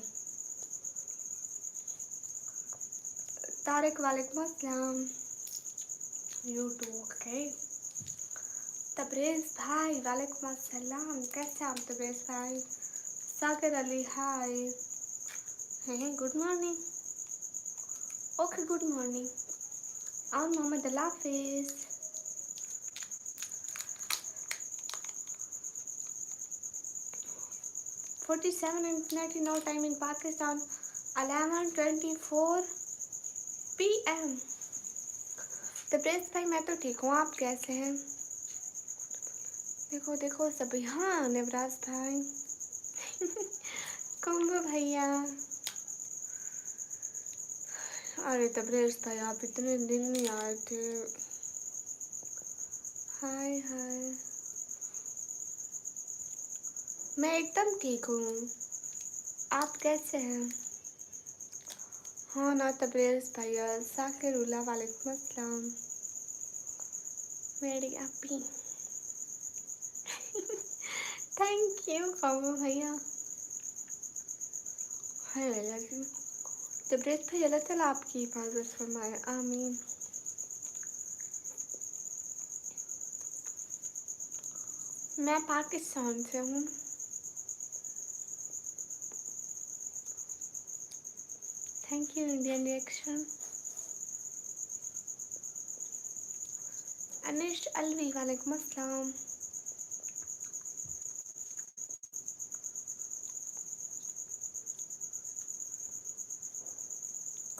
तारिक वालेकुम अस्सलाम। YouTube okay. तबरेज़ भाई वालेकुम अस्सलाम, कैसे आप तबरेज़ भाई? साकिर अली हाय, हैं good morning. Okay good morning. आउन मोहम्मद अल्लाह हाफिज़। 47 and 90 now time in Pakistan 11:24 PM। Tabrez भाई मैं तो ठीक हूँ, आप कैसे हैं? देखो देखो सभी, हाँ नवराज भाई कुंभ भैया। अरे तबरेज़ भाई आप इतने दिन नहीं आए थे। हाय हाय, मैं एकदम ठीक हूँ, आप कैसे हैं? हाँ ना तबरेज़ भैया, साकिरुल्लाह वालेकुम अस्सलाम। मेरी अपी थैंक यू कामो भैया। हाय लगी तबरेज़ भाई, अल्लाह ताला आपकी हिफाजत फरमाए, आमीन। मैं पाकिस्तान से हूँ। Thank you Indian reaction. Anish Alvi वालेकुम अस्सलाम।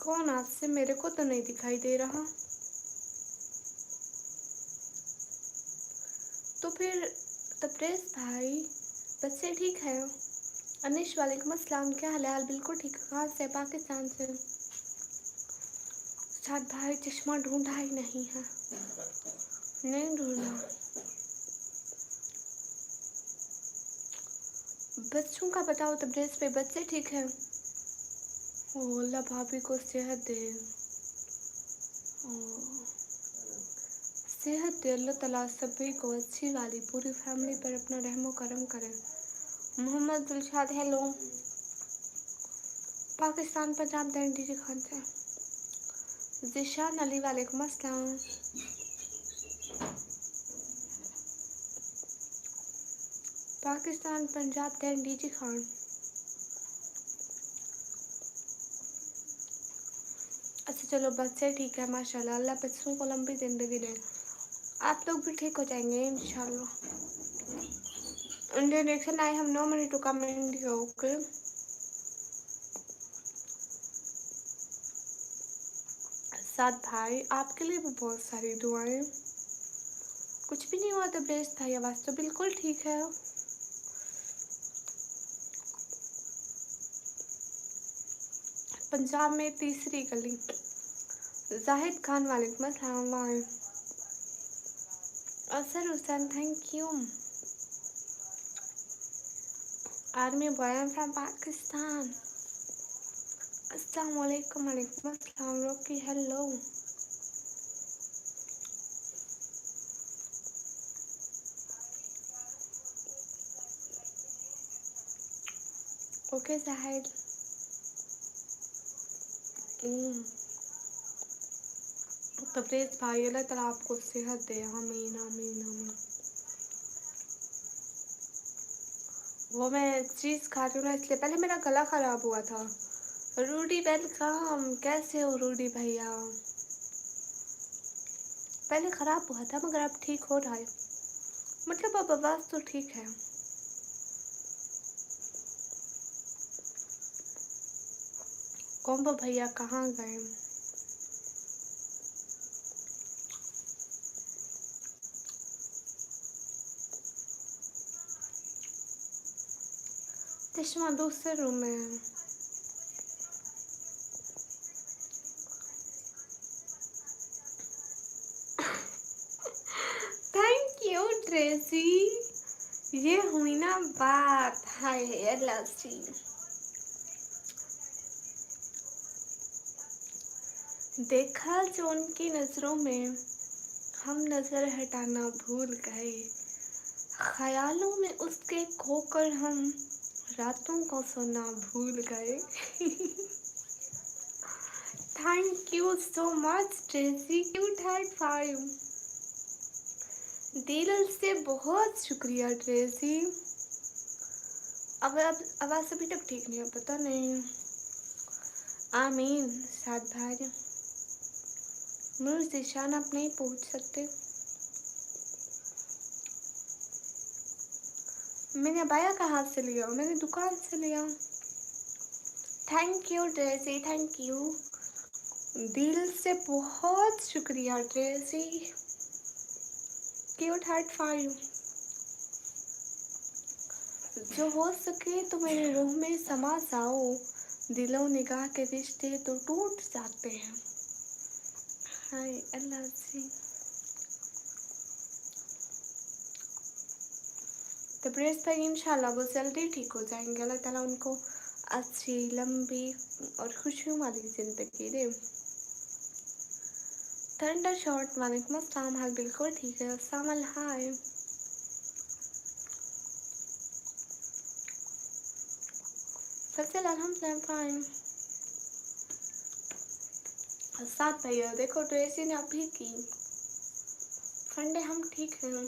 कौन आज से, मेरे को तो नहीं दिखाई दे रहा। तो फिर तबरेज़ भाई बच्चे ठीक है? अनिश वालेकुम अस्सलाम, क्या हाल है? हाल बिल्कुल ठीक है। कहाँ से? पाकिस्तान से। साथ भाई चश्मा ढूंढा ही नहीं है, नहीं ढूंढा। बच्चों का बताओ तबरेज़ पे, बच्चे ठीक है? ओ अल्लाह भाभी को सेहत दे, सेहत दे अल्लाह ताला, सभी को अच्छी वाली, पूरी फैमिली पर अपना रहमो करम करे। मोहम्मद दिलशाद हेलो, पाकिस्तान पंजाब दैंडी जी खान से। जिशान अली वालेकुम अस्सलाम। पाकिस्तान पंजाब दैंडी जी खान। अच्छा चलो बच्चे ठीक है माशाल्लाह, अल्लाह बच्चों को लंबी ज़िंदगी दे, आप लोग भी ठीक हो जाएंगे इंशाल्लाह। इंडियन रिएक्शन आई हम 9 minute to come India okay. साथ भाई आपके लिए भी बहुत सारी दुआएं। कुछ भी नहीं हुआ तबरेज़ भाई, आवाज़ तो बिल्कुल ठीक है। पंजाब में तीसरी गली। जाहिद खान वालेकुम अस्सलाम। असर Hussain thank you. Army boy from Pakistan. अस्सलाम वालेकुम, वालेकुम अस्सलाम। रोकी हेलो। ओके साहिल। तबरेज भाई अल्लाह ताला आपको सेहत दे, आमीन आमीन आमीन। वो मैं चीज़ खा रही हूँ ना, इसलिए पहले मेरा गला ख़राब हुआ था। रूडी वेलकम, कैसे हो रूडी भैया? पहले ख़राब हुआ था मगर अब ठीक हो रहा है, मतलब अब आवाज़ तो ठीक है। कॉम्बो भैया कहाँ गए? चश्मा दूसरे रूम में है। थैंक यू ट्रेसी, ये हुई ना बात। हाय लस्सी, देखा जो उनकी नज़रों में हम नज़र हटाना भूल गए, ख्यालों में उसके खोकर हम रातों को सोना भूल गए। Thank you so much Tracy, cute heart 5, दिल से बहुत शुक्रिया ट्रेसी। अब आवाज़ अभी तक ठीक नहीं है, पता नहीं। आमीन साथ भाई। नूर जिशान आप नहीं पूछ सकते। मैंने अबाया कहाँ से लिया? मैंने दुकान से लिया। Thank you Tracy, thank you, दिल से बहुत शुक्रिया ट्रेसी। क्यूट हार्ट 5, जो हो सके तो मेरे रूह में समा जाओ, दिलों निगाह के रिश्ते तो टूट जाते हैं। हाय अल्लाह से। तबरेज़ भाई इंशाल्लाह वो जल्दी ठीक हो जाएंगे, अल्लाह ताला उनको अच्छी लंबी और खुशियों वाली ज़िंदगी दे। थंडर शॉट वालेकुम अस्सलाम, हाल बिल्कुल ठीक है। अस्सलाम हाय। सबसे अल्हम्दुलिल्लाह फाइन। साथ भैया देखो ट्रेसी ने अभी की। फंडे हम ठीक हैं।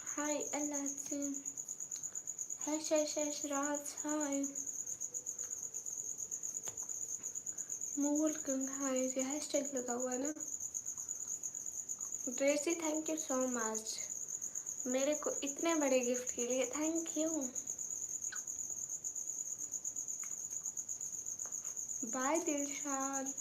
हाय अल्लाह से। हैश राज हाय। मूल गंग हाय, ये हैशटैग लगा हुआ है ना। Tracy thank you so much मेरे को इतने बड़े गिफ्ट के लिए, थैंक यू। बाय दिलशाद।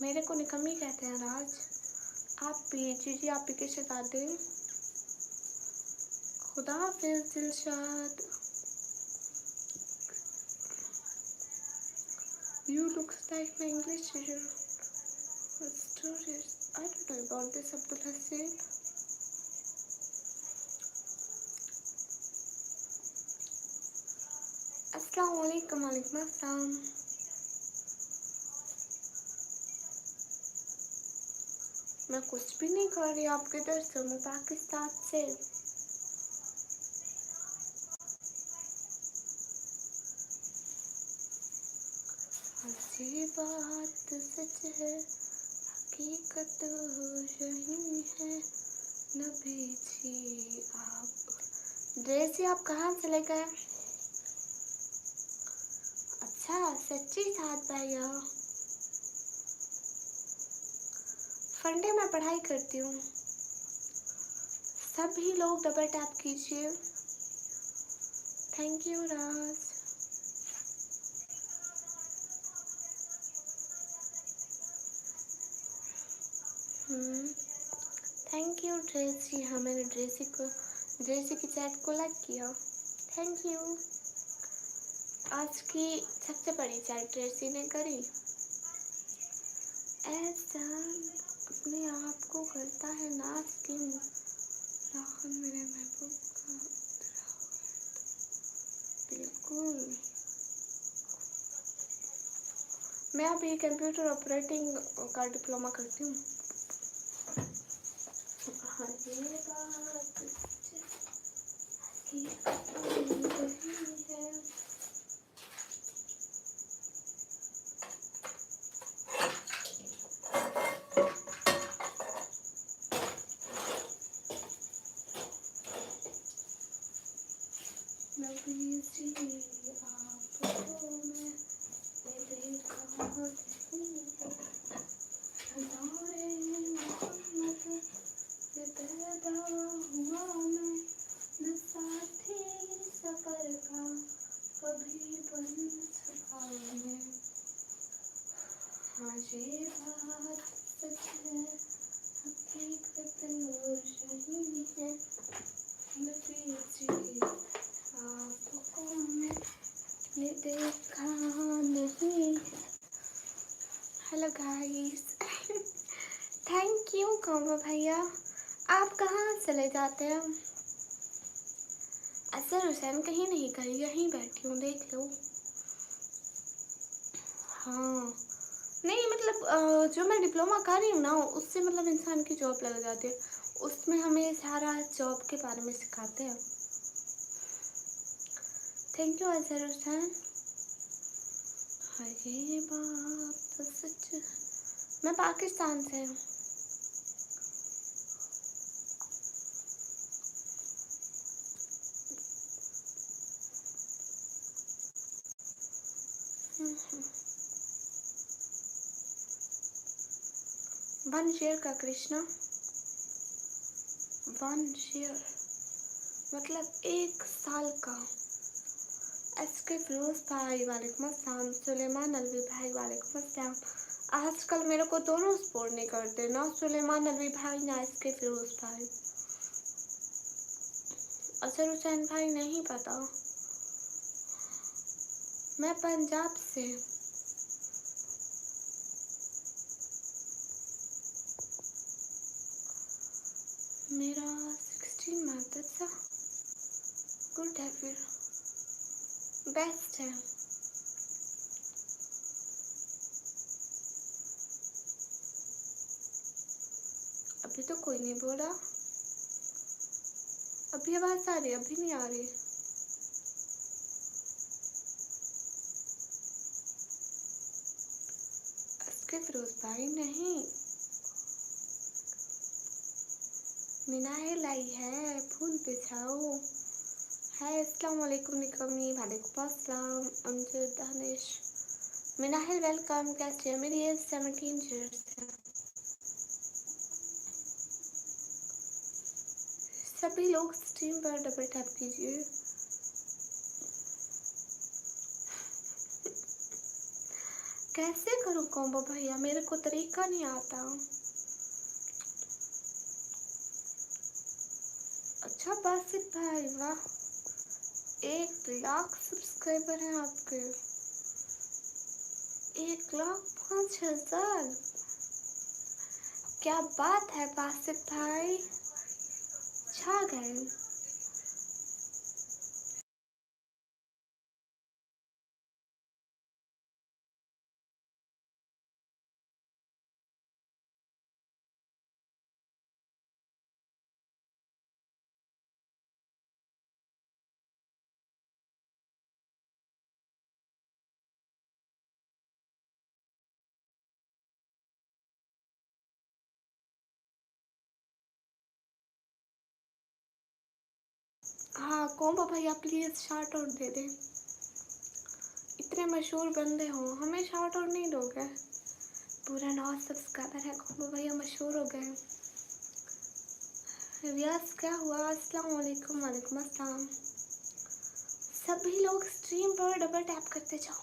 मेरे को निकम्मी कहते हैं राज। आप भी जी आप भी कैसे गाते हैं? खुदा हाफिज़ Dilshad. You look like my English teacher. Stories. I don't know about this, Abdul Hasib. अस्सलाम वालेकुम, वालेकुम अस्सलाम। मैं कुछ भी नहीं कर रही, आप किधर से? मैं पाकिस्तान से। अच्छी बात सच है, हकीकत यही है, नबी जी आप। ड्रेसी आप कहाँ चले गए? अच्छा सच्ची साथ भैया। फंडे में पढ़ाई करती हूँ। सभी लोग डबल टैप कीजिए। Thank you Raj. Thank you dressy. हाँ मैंने ड्रेसी की चैट को लाइक किया, थैंक यू। आज की सबसे बड़ी चैट ड्रेसी ने करी। ऐसा अपने आप को करता है नाज क्यों, राखन मेरे महबूब का बिल्कुल। मैं अभी कंप्यूटर ऑपरेटिंग का डिप्लोमा करती हूँ। हाँ ये बात की है। नबी सी आपको मैंने देखा नहीं है, हमारे मोहम्मद से पैदा हुआ मैं, न साथी सफर का कभी बन सका मैं। हाँ ये बात सच है, हकीकत सही है, नबी जी आपको मैंने देखा नहीं। Hello guys, thank you comma भैया। आप कहाँ चले जाते हैं? असर हुसैन कहीं नहीं गई, यहीं बैठी हूँ, देख लो। हाँ नहीं मतलब जो मैं डिप्लोमा कर रही हूँ ना, उससे मतलब इंसान की जॉब लग जाती है। उसमें हमें सारा जॉब के बारे में सिखाते हैं। थैंक यू असर हुसैन। हाँ ये बात तो सच, मैं पाकिस्तान से हूँ। वन शेयर का कृष्णा, वन शेयर मतलब 1 साल का। एसके फिरोज भाई वालेकुम अस्सलाम, सुलेमान अलवी भाई वालेकुम अस्सलाम। आजकल मेरे को दोनों सपोर्ट नहीं करते, ना सुलेमान अलवी भाई ना एसके फिरोज भाई। असर हुसैन भाई नहीं पता, मैं पंजाब से। मेरा 16 मंथ सा गुड है, फिर बेस्ट है। अभी तो कोई नहीं बोला, अभी आवाज आ रही, अभी नहीं आ रही। एसके फिरोज भाई नहीं, मीनाहे लाई है, फूल बिछाओ। हाय अस्सलाम वालेकुम निकमी, वालेकुम अस्सलाम अमजद दानिश। मीनाहे वेलकम, कैसे है? मेरी एज 17 ईयर्स है। सभी लोग स्ट्रीम पर डबल टैप कीजिए। कैसे करूँ कॉम्बो भैया, मेरे को तरीका नहीं आता। अच्छा बासित भाई, वाह, 1 लाख सब्सक्राइबर हैं आपके। 1,05,000, क्या बात है बासित भाई, छा गए। हाँ कॉम्बो भैया प्लीज शार्ट आउट दे दे, इतने मशहूर बंदे हो, हमें शार्ट आउट नहीं दोगे? पूरा 9 सब्सक्राइबर है कॉम्बो भैया, मशहूर हो गए। रियाज क्या हुआ? अस्सलाम वालेकुम, वालेकुम अस्सलाम। सभी लोग स्ट्रीम पर डबल टैप करते जाओ।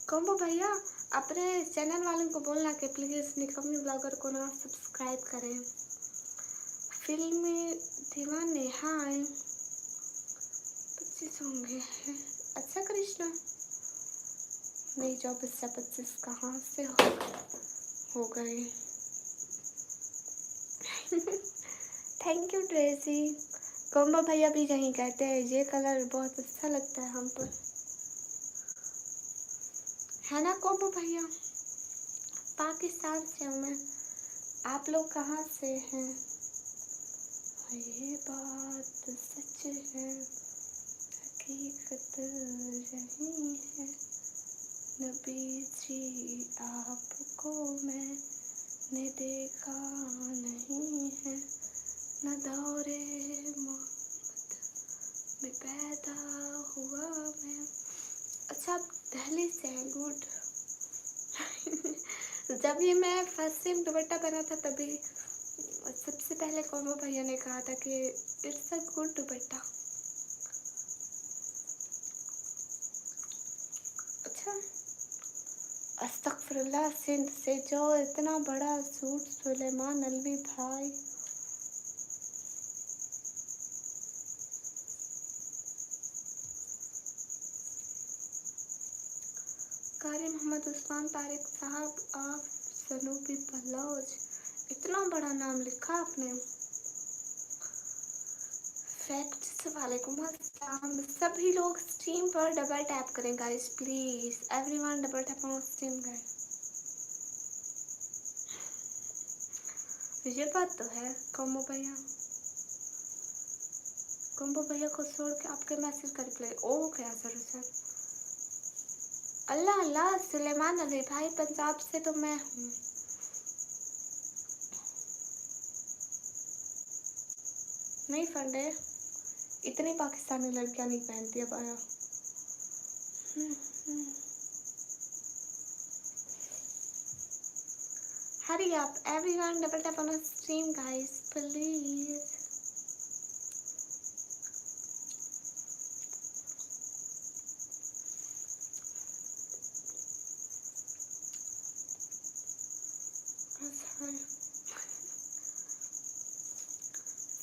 कॉम्बो भैया अपने चैनल वालों को बोलना कि प्लीज़ निकम्मी ब्लॉगर को ना सब्सक्राइब करें। फिल्मी दीवाने हाय 25 होंगे। अच्छा कृष्णा, नहीं 24 से 25 कहाँ से हो गए। Thank you Tracy. कॉम्बो भैया भी यहीं कहते हैं ये कलर बहुत अच्छा लगता है हम पर। है ना कोबू भैया? पाकिस्तान से हूँ मैं। आप लोग कहाँ से हैं? ये बात सच है, हकीकत रही है। नबी जी आपको मैंने देखा नहीं है, न दौरे मोहम्मद में पैदा हुआ मैं। अच्छा, आप दिल्ली से हैं, गुड। जब ये मैं फर्स्ट टाइम दुपट्टा पहना था तभी सबसे पहले कोमो भैया ने कहा था कि इट्स अ गुड दुपट्टा। अच्छा, अस्तगफिरुल्लाह, सिंध से जो इतना बड़ा सूट सुलेमान अलवी भाई। कारी मोहम्मद उस्मान तारिक साहब, आप सनूबी बलौज, इतना बड़ा नाम लिखा आपने। फैक्ट्स, वालेकुम अस्सलाम। सभी लोग स्ट्रीम पर डबल टैप करें guys please, everyone double tap on stream guys. ये बात तो है कोम्बो भैया। कोम्बो भैया को छोड़ के आपके मैसेज का रिप्लाई ओ क्या सर। अल्लाह अल्लाह, सुलेमान अली भाई पंजाब से तो मैं हूँ। नहीं फंडे, इतनी पाकिस्तानी लड़कियां नहीं पहनती अब आया। Hurry up, everyone double tap on stream guys please.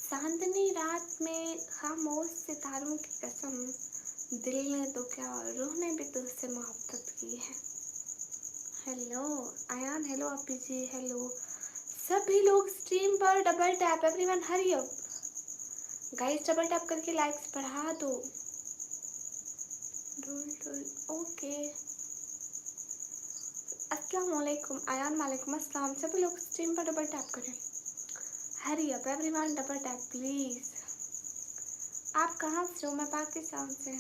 चांदनी रात में खामोश सितारों की कसम, दिल ने तो क्या रूह ने भी तुझसे मोहब्बत की है। हेलो आयान, हेलो अपी जी, हेलो। सभी लोग स्ट्रीम पर double tap, everyone hurry up guys, double tap करके लाइक्स बढ़ा दो। ओके, अस्सलाम वालेकुम आयान, वालेकुम अस्सलाम। सभी लोग स्ट्रीम पर डबल टैप करें, हरी up everyone double tap please. आप कहाँ से हो? मैं पाकिस्तान से,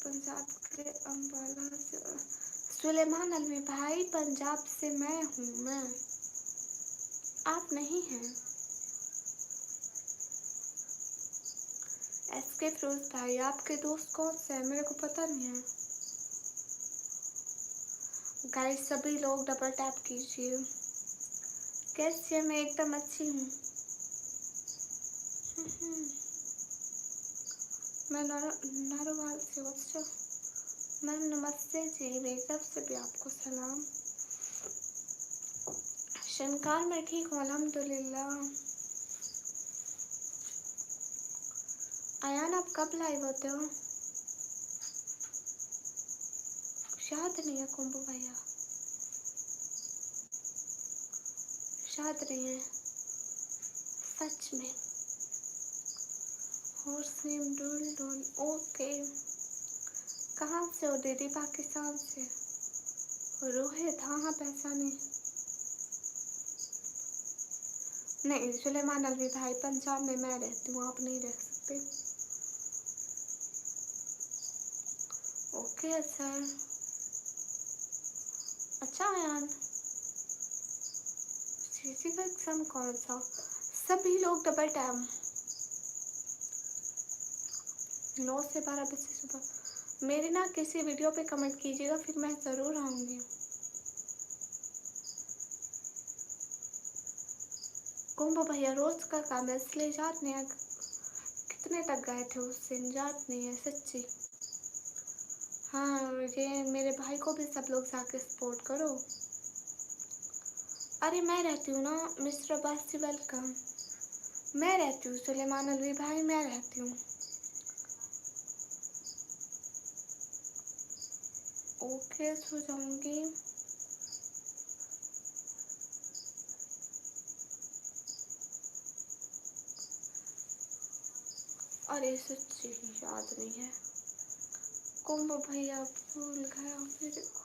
पंजाब के अम्बाला से। सुलेमान अलवी भाई पंजाब से मैं हूँ मैं, आप नहीं हैं। एसके फिरोज भाई, आपके दोस्त कौन से हैं? मेरे को पता नहीं है। गाइस सभी लोग डबल टैप कीजिए। कैसी है? मैं एकदम अच्छी हूँ। मैं नारोवाल से हूँ। अच्छा मैम नमस्ते जी, मेरी तरफ से भी आपको सलाम। शनकार मैं ठीक हूँ अल्हम्दुलिल्लाह। आयान आप कब लाइव होते हो? शायद नहीं है कुंभू भैया, शायद नहीं है सच में। Horse name Dul Dul, okay. कहाँ से हो दीदी? पाकिस्तान से। रोहित, हाँ हाँ पहचाने। नहीं सुलेमान अलवी भाई पंजाब में मैं रहती हूँ, आप नहीं रह सकते। Okay sir. अच्छा यार, सीसी का एग्जाम कौन सा? सभी लोग डबल टाइम 9 से 12 बजे सुबह मेरे ना किसी वीडियो पे कमेंट कीजिएगा, फिर मैं ज़रूर आऊँगी। कुंभ भैया रोज का काम है इसलिए याद नहीं है कितने तक गए थे उससे, याद नहीं है सच्ची। हाँ ये मेरे भाई को भी सब लोग जाके सपोर्ट करो। अरे मैं रहती हूँ ना मिस्टर अब्बासी, वेलकम। मैं रहती हूँ सुलेमान अलवी भाई, मैं रहती हूँ। ओके सो जाऊँगी। अरे सच्ची याद नहीं है। कोम्बो भैया भूल गया मेरे को।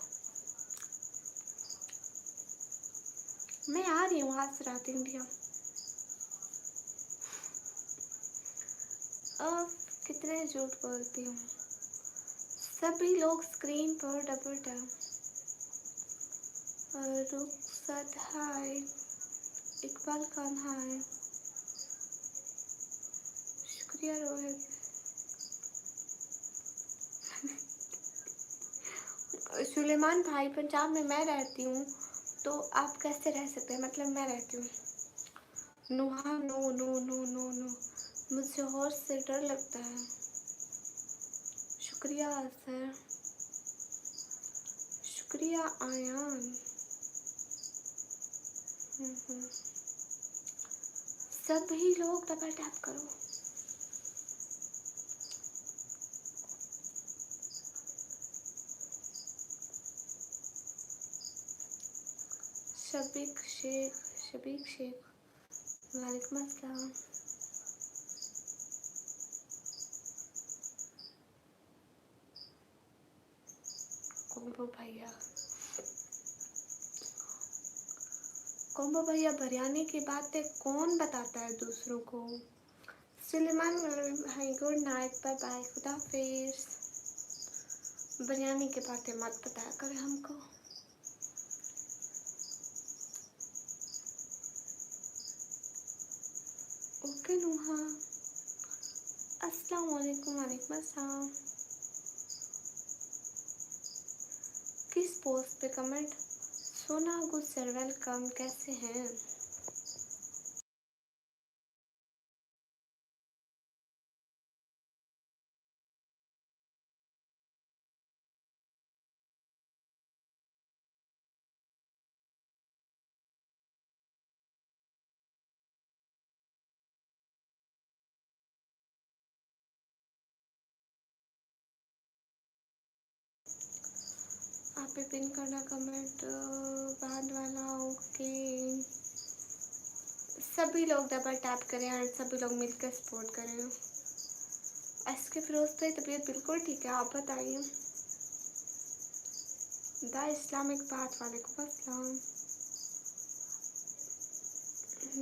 मैं आ रही हूँ आज रात इंडिया। अब कितने झूठ बोलती हूँ। सभी लोग स्क्रीन पर डबल टैप। रुखसत हाय, इकबाल खान हाय, शुक्रिया रोहित। सुलेमान भाई, पंजाब में मैं रहती हूँ तो आप कैसे रह सकते हैं? मतलब मैं रहती हूँ। Nuha no no no no no, मुझे हॉर्स से डर लगता है। शुक्रिया सर, शुक्रिया आयान। सभी लोग डबल टैप करो। शबीक शेख वालेकुम अस्सलाम। कोम्बो भैया बिरयानी की बातें कौन बताता है दूसरों को? सुलेमान भाई गुड नाइट, बाय बाय, खुदा हाफिज़। बिरयानी की बातें मत बताया करें हमको। ओके नुहा, अस्सलाम वालेकुम। वालेकुम अस्सलाम। किस पोस्ट पे कमेंट? सोना गुजर वेलकम, कैसे हैं? आप पे पिन करना कमेंट बाद वाला। ओके, सभी लोग डबल टैप करें और सभी लोग मिलकर सपोर्ट करें। एसके फिरोज भाई तबीयत बिल्कुल ठीक है, आप बताइए। द इस्लामिक पाथ, वालेकुम अस्सलाम।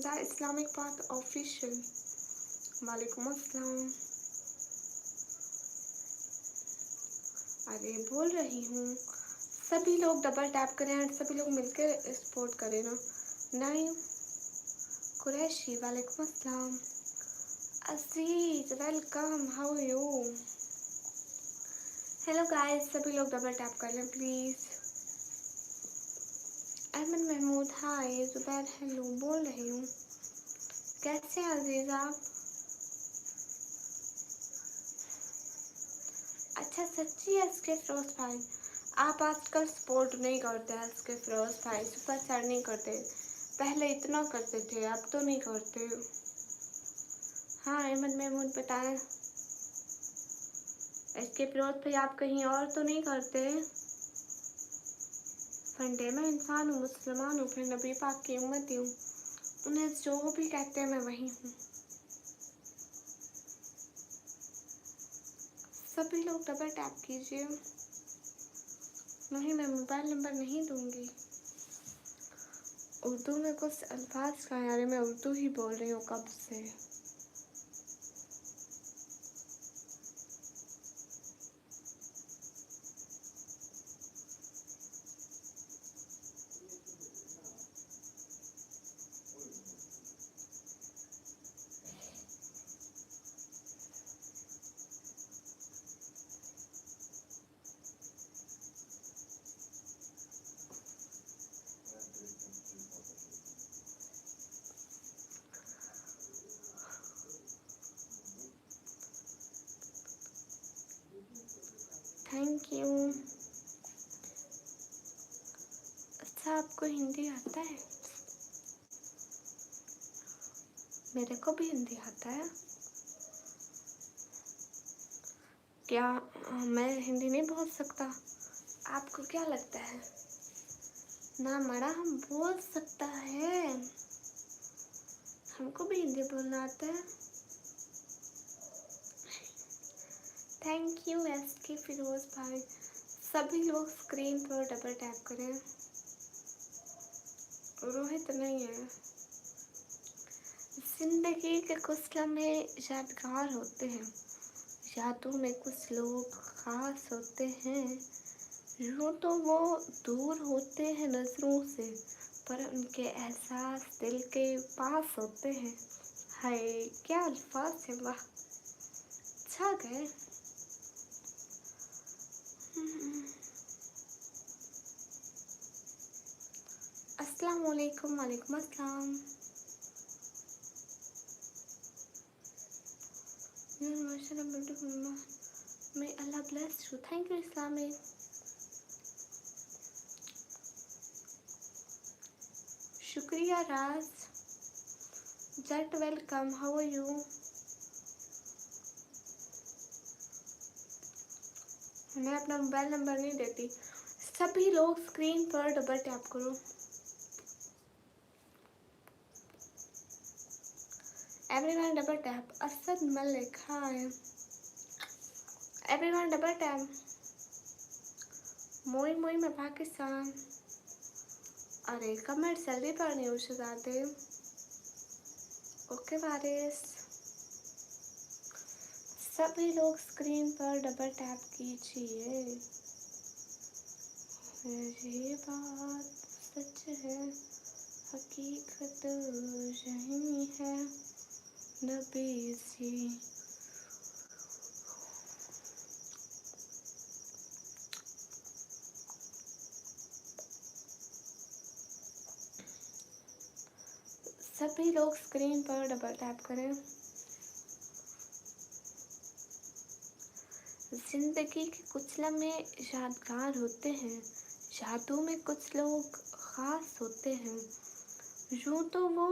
द इस्लामिक पाथ ऑफिशियल, वालेकुम अस्सलाम। अरे बोल रही हूँ, सभी लोग डबल टैप करें और सभी लोग मिलकर सपोर्ट करें ना। नहीं कुरैशी, वालेकुम अस्सलाम। Aziz welcome, how are you? Hello guys, सभी लोग डबल टैप कर लें please. Ahmed Mahmood hi, Zubair hello, बोल रही हूँ। कैसे हैं अजीज आप? अच्छा सच्ची एसके फिरोज भाई, आप आजकल सपोर्ट नहीं करते हैं। एसके फिरोज भाई सुपर चैट नहीं करते, पहले इतना करते थे, अब तो नहीं करते। हाँ अहमद महमूद बताएं। एसके फिरोज भाई आप कहीं और तो नहीं करते? फंडे में इंसान हूँ, मुसलमान हूँ, फिर नबी पाक की उम्मती हूँ। उन्हें जो भी कहते हैं मैं वही हूँ। सभी लोग डबल टैप कीजिए। नहीं मैं मोबाइल नंबर नहीं दूंगी। उर्दू में कुछ अल्फाज का यार, मैं उर्दू ही बोल रही हूँ कब से। Thank you. अच्छा आपको हिंदी आता है? मेरे को भी हिंदी आता है। क्या मैं हिंदी नहीं बोल सकता? आपको क्या लगता है? ना मरा हम बोल सकता है, हमको भी हिंदी बोलना आता है। थैंक यू एस के फिरोज भाई। सभी लोग स्क्रीन पर डबल टैप करें। रोहित नहीं है। जिंदगी के कुछ लम्हे यादगार होते हैं, यादों में कुछ लोग खास होते हैं। यूं तो वो दूर होते हैं नजरों से, पर उनके एहसास दिल के पास होते हैं। हाय क्या अल्फाज है, वाह छा गए। अस्सलाम वालेकुम। वालेकुम अस्सलाम। May Allah bless you. Thank you Islamic. शुक्रिया Raj. Jatt welcome. How are you? मैं अपना मोबाइल नंबर नहीं देती। सभी लोग स्क्रीन पर डबल टैप करो। Everyone double tap. Asad Malik hi. Everyone double tap. मोई मोई में पाकिस्तान। अरे कमेंट जल्दी पढ़ने उसे ओके बारिश। सभी लोग स्क्रीन पर डबल टैप कीजिए। ये बात सच है, हकीकत यही है नबी सी। सभी लोग स्क्रीन पर डबल टैप करें। जिंदगी के कुछ लम्हे यादगार होते हैं, यादों में कुछ लोग खास होते हैं। यूं तो वो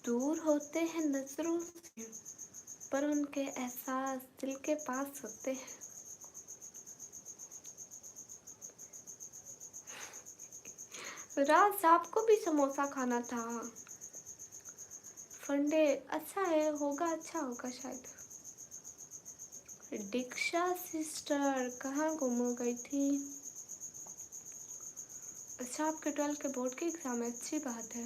दूर होते हैं नजरों से, पर उनके एहसास दिल के पास होते हैं। राज आपको भी समोसा खाना था। फंडे अच्छा है, होगा अच्छा होगा शायद। दीक्षा सिस्टर कहाँ गुम हो गई थी? अच्छा आपके 12 के बोर्ड के एग्जाम है, अच्छी बात है।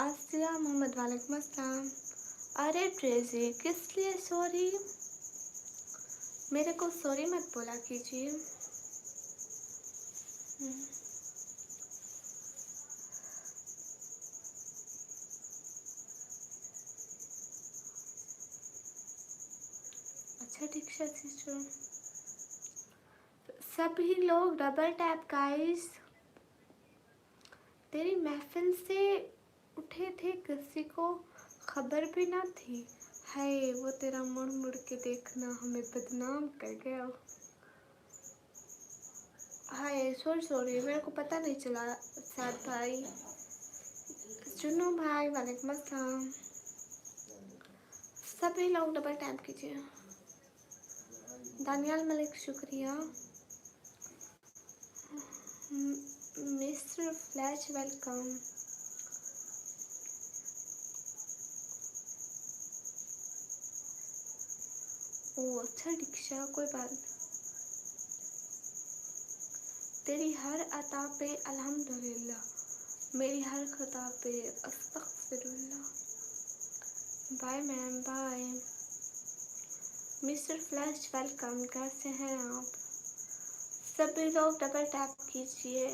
आसिया मोहम्मद वालेकुम अस्सलाम। अरे ट्रेजी किस लिए सॉरी? मेरे को सॉरी मत बोला कीजिए। अच्छा दीक्षा सिस्टर। सभी लोग डबल टैप गाइस। तेरी महफिल से उठे थे, किसी को खबर भी ना थी। हाय वो तेरा मुड़ मुड़ के देखना हमें बदनाम कर गया। हाय सॉरी सॉरी, मेरे को पता नहीं चला। साथ भाई चुनो भाई वालेकुम अस्सलाम। सभी लोग डबल टैप कीजिए। दानियाल मलिक शुक्रिया। Mister flash welcome. ओ अच्छा दीक्षा कोई बात। तेरी हर अता पे अल्हम्दुलिल्लाह, मेरी हर खता पे अस्तगफिरुल्लाह। Bye ma'am bye. Mister flash welcome, कैसे हैं आप? सभी लोग डबल टैप कीजिए।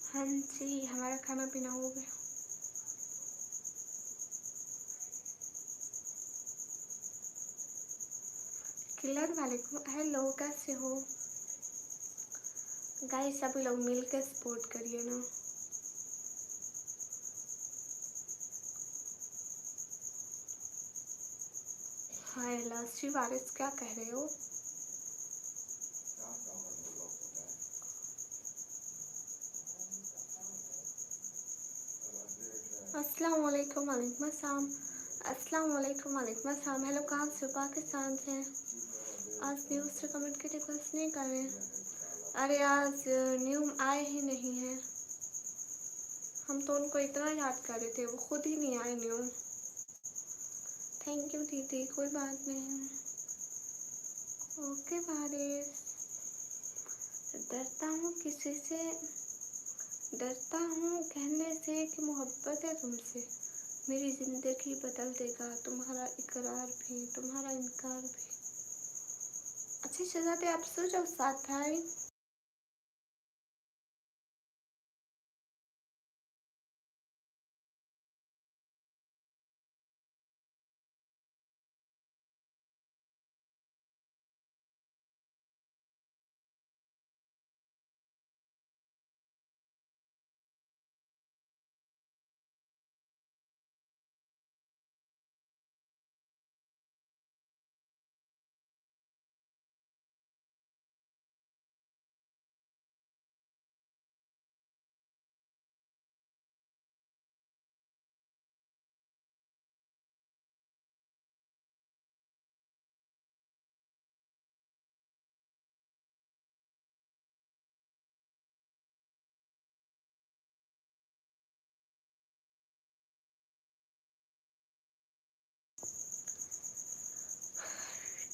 हाँ जी हमारा खाना पीना हो गया। किलर वालेकुम हेलो, कैसे हो गाइस? सभी लोग मिलकर सपोर्ट करिए ना। हाय लास्टी वारिस क्या कह रहे हो? अस्सलाम वालेकुम। वालेकुम अस्सलाम। अस्सलाम वालेकुम। वालेकुम अस्सलाम। हेलो कहाँ से? पाकिस्तान से। आज न्यूज़ से कमेंट की रिक्वेस्ट नहीं कर रहे। अरे आज न्यू आए ही नहीं है। हम तो उनको इतना याद कर रहे थे, वो खुद ही नहीं आए न्यू। थैंक यू दीदी, कोई बात नहीं। ओके बारिश। डरता हूँ किसी से, डरता हूँ कहने से कि मोहब्बत है तुमसे, मेरी ज़िंदगी बदल देगा तुम्हारा इकरार भी, तुम्हारा इनकार भी। अच्छा शहजादे आप सो जाओ साथ भाई।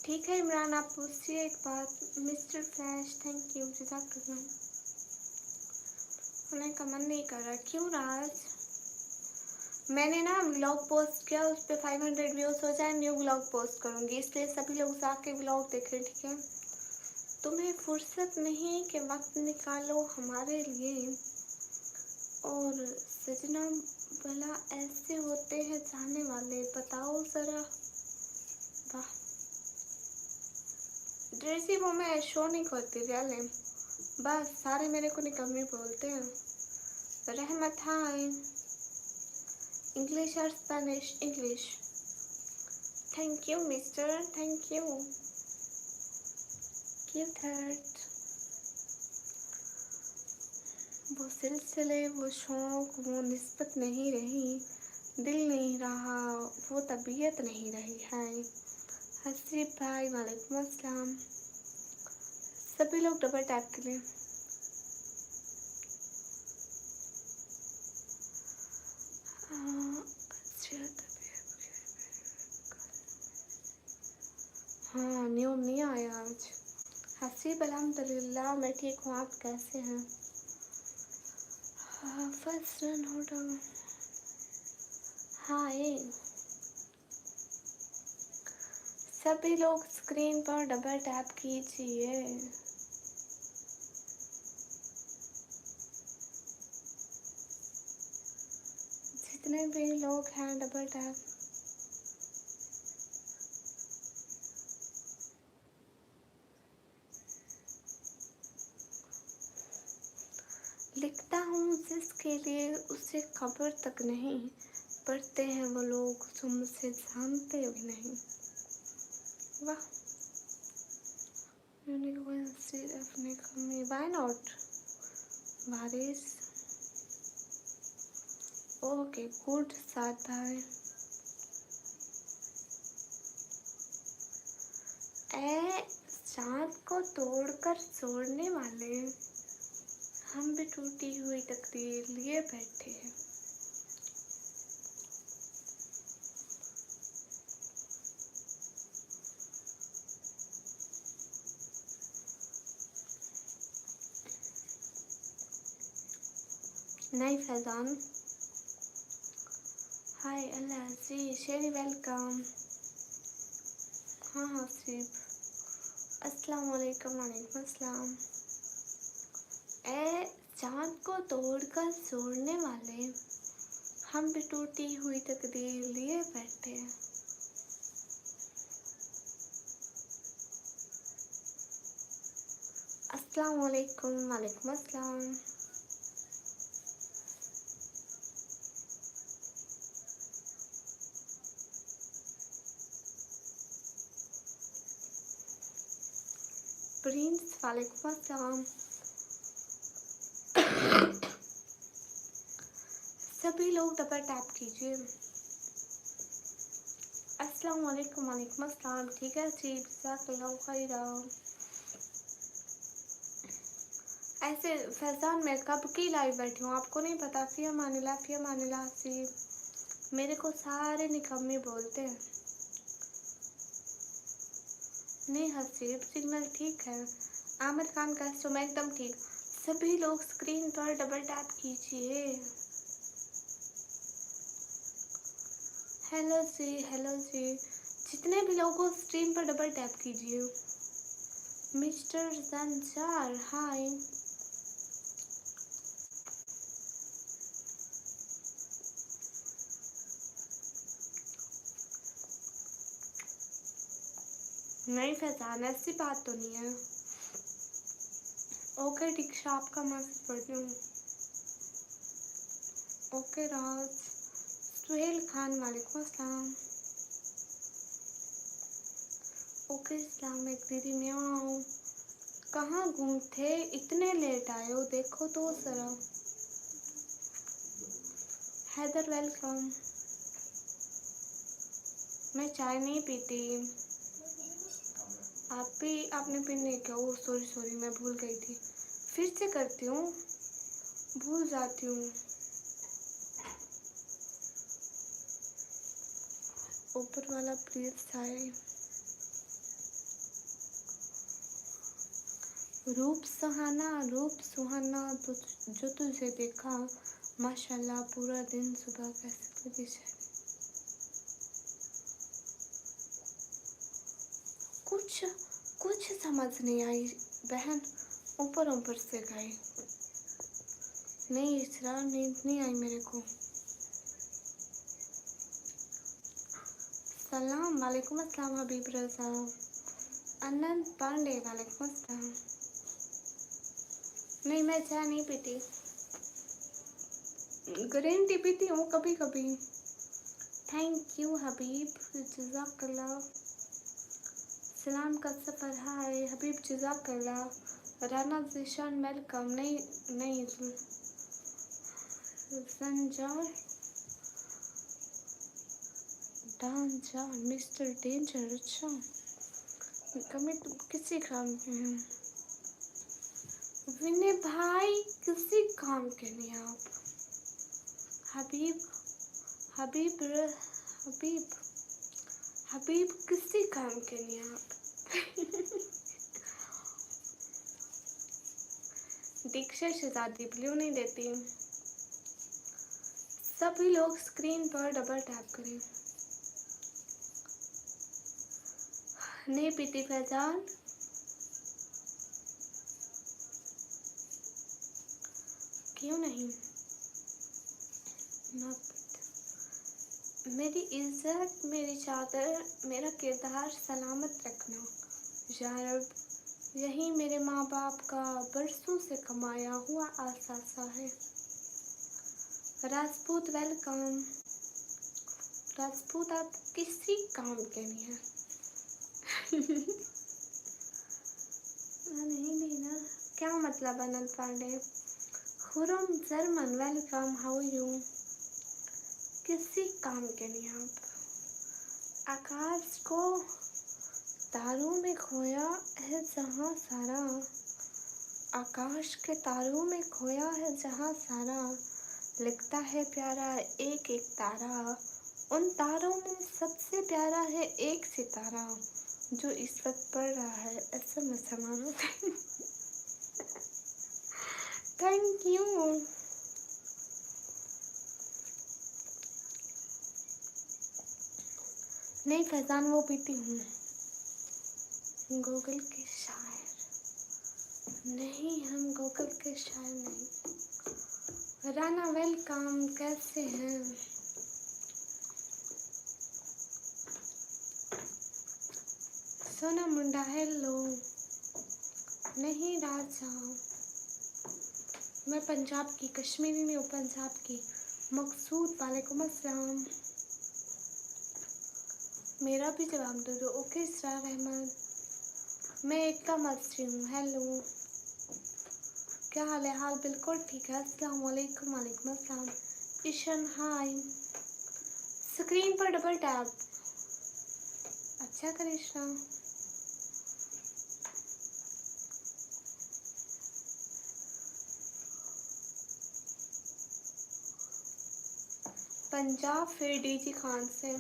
ठीक है इमरान, आप पूछिए एक बात। मिस्टर फ्लैश थैंक यू, जज़ाकल्लाह। होने का मन नहीं कर रहा, क्यों राज? मैंने ना व्लॉग पोस्ट किया, उस पर 500 व्यूज़ हो जाए न्यू व्लॉग पोस्ट करूँगी, इसलिए सभी लोग जाके व्लॉग देखें, ठीक है? तुम्हें फुर्सत नहीं कि वक्त निकालो हमारे लिए, और सजना भला ऐसे होते हैं चाहने वाले, बताओ ज़रा। वाह, ड्रेसी वो मैं शो नहीं करती रियल है, बस सारे मेरे को निकम्मी बोलते हैं। रहमत हाय, इंग्लिश और Spanish? English. Thank you mister, thank you. Cute heart. वो सिलसिले, वो शौक, वो निस्बत नहीं रही, दिल नहीं रहा, वो तबीयत नहीं रही है। हसीब भाई वालेकुम अस्सलाम। सभी लोग डबल टैप के लिए। हाँ न्यू नहीं आया आज। हसीब अल्हम्दुलिल्लाह मैं ठीक हूँ, आप कैसे हैं? फर्स्ट रन हो डाउन। हाय, सभी लोग स्क्रीन पर डबल टैप कीजिए। जितने भी लोग हैं डबल टैप। लिखता हूँ जिसके लिए उसे खबर तक नहीं, पढ़ते हैं वो लोग जो मुझसे जानते भी नहीं। वाह, अपने कमी, व्हाई नॉट बारिश। ओके गुड साथ भाई। ए चाँद को तोड़कर छोड़ने वाले, हम भी टूटी हुई तकदीर लिए बैठे हैं। नहीं फैजान, हाय अल्लाह जी, शेरी वेलकम। हाँ हसीब, अस्सलाम वालेकुम। वालेकुम अस्सलाम। ए चाँद को तोड़कर छोड़ने वाले, हम भी टूटी हुई तकदीर लिए बैठे हैं। अस्सलाम वालेकुम। वालेकुम अस्सलाम। प्रिंस वालेकुम अस्सलाम। सभी लोग डबल टैप कीजिए। अस्सलाम वालेकुम। वालेकुम अस्सलाम। ठीक है जी, जज़ाकल्लाहु खैरा। ऐसे फैजान मैं कब की लाइव बैठी हूँ, आपको नहीं पता। फिया मानिला हसीब, मेरे को सारे निकम्मे बोलते हैं। नहीं हसीब, सिग्नल ठीक है। आमिर खान कैसे हो? मैं एकदम ठीक। सभी लोग स्क्रीन पर डबल टैप कीजिए। हेलो जी, जितने भी लोगों स्ट्रीम पर डबल टैप कीजिए। मिस्टर संचार हाय। नहीं फैजान, ऐसी बात तो नहीं है। ओके दीक्षा, आपका मैसेज पढ़ती हूँ। ओके राज, सुहेल खान वालेकुम अस्सलाम। ओके इस्लामिक दीदी म्याऊं, कहाँ गुम थे, इतने लेट आए हो, देखो तो जरा। हैदर वेलकम। मैं चाय नहीं पीती। आपने पीने क्या? ओ सॉरी मैं भूल गई थी, फिर से करती हूँ, भूल जाती हूँ। ऊपर वाला प्लीज चाय। रूप सुहाना तो जो तुझे देखा, माशाल्लाह पूरा दिन सुबह कैसे लगी है। कुछ समझ नहीं आई बहन, ऊपर से गई। नहीं इसरा, नींद नहीं आई मेरे को। सलाम वालेकुम अस्सलाम हबीब रजा। अनंत पांडे वालेकुम अस्सलाम। नहीं मैं चाय नहीं पीती, ग्रीन टी पीती हूँ कभी कभी। थैंक यू हबीब, जज़ाकल्लाह। सलाम का सफ़र हाय हबीब, जज़ाकल्लाह। राना जिशान वेलकम। नहीं संजार डांजा मिस्टर डेंजर। अच्छा कमी तुम किसी काम के हैं? विनय भाई किसी काम के नहीं आप। हबीब हबीब किसी काम के नहीं आप। दीक्षा शहजादी ब्लू नहीं देती। सभी लोग स्क्रीन पर डबल टैप करें। नहीं पीती फैजान। क्यों नहीं? मेरी इज्जत, मेरी चादर, मेरा किरदार सलामत रखना या रब, यही मेरे माँ बाप का बरसों से कमाया हुआ आसासा है। राजपूत वेलकम। राजपूत आप किसी काम के नहीं है। नहीं लेना क्या मतलब? Anant Pandey. Khurram German welcome, how you? किसी काम के नहीं आप। आकाश को तारों में खोया है जहाँ सारा, आकाश के तारों में खोया है जहाँ सारा, लगता है प्यारा एक एक तारा, उन तारों में सबसे प्यारा है एक सितारा, जो इस वक्त पढ़ रहा है SMS हमारा। Thank you. नहीं फैजान वो पीती हूँ। गूगल के शायर नहीं, हम गूगल के शायर नहीं। राना वेलकम, कैसे हैं? सोना मुंडा हेलो। नहीं राजा, मैं पंजाब की, कश्मीरी नहीं हूँ, पंजाब की। मकसूद वालेकुम अस्सलाम। मेरा भी जवाब दे दो। ओके इसरार अहमद, मैं एकदम अच्छी हूँ। हेलो क्या हाल है? हाल बिल्कुल ठीक है। अस्सलाम वालेकुम। वालेकुम अस्सलाम। ईशन हाय। स्क्रीन पर डबल टैप। अच्छा करिश्मा। पंजाब फिर डीजी खान से।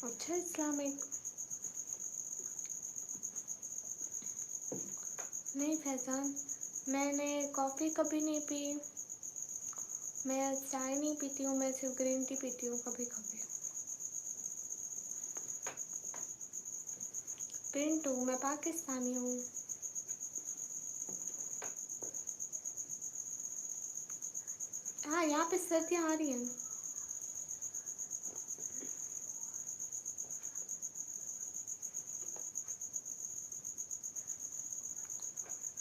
अच्छा इस्लामिक। नहीं फैजान, मैंने कॉफ़ी कभी नहीं पी, मैं चाय नहीं पीती हूँ, मैं सिर्फ ग्रीन टी पीती हूँ कभी कभी। पिंटू, मैं पाकिस्तानी हूँ। हाँ, यहाँ पे सर्दियाँ आ रही हैं।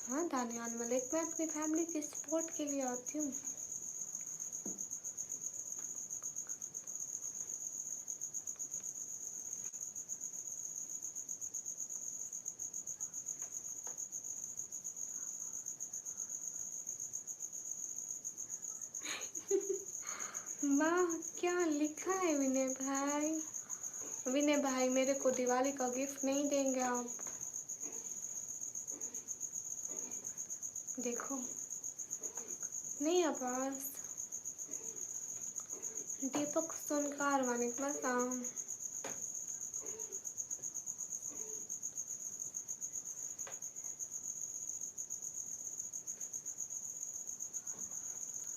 हाँ दानियाल मलिक, मैं अपनी फैमिली की सपोर्ट के लिए आती हूँ। वाह, क्या लिखा है विनय भाई। विनय भाई, मेरे को दिवाली का गिफ्ट नहीं देंगे आप? देखो, नहीं अब्बास। दीपक सुनकार, वालेकुम अस्सलाम।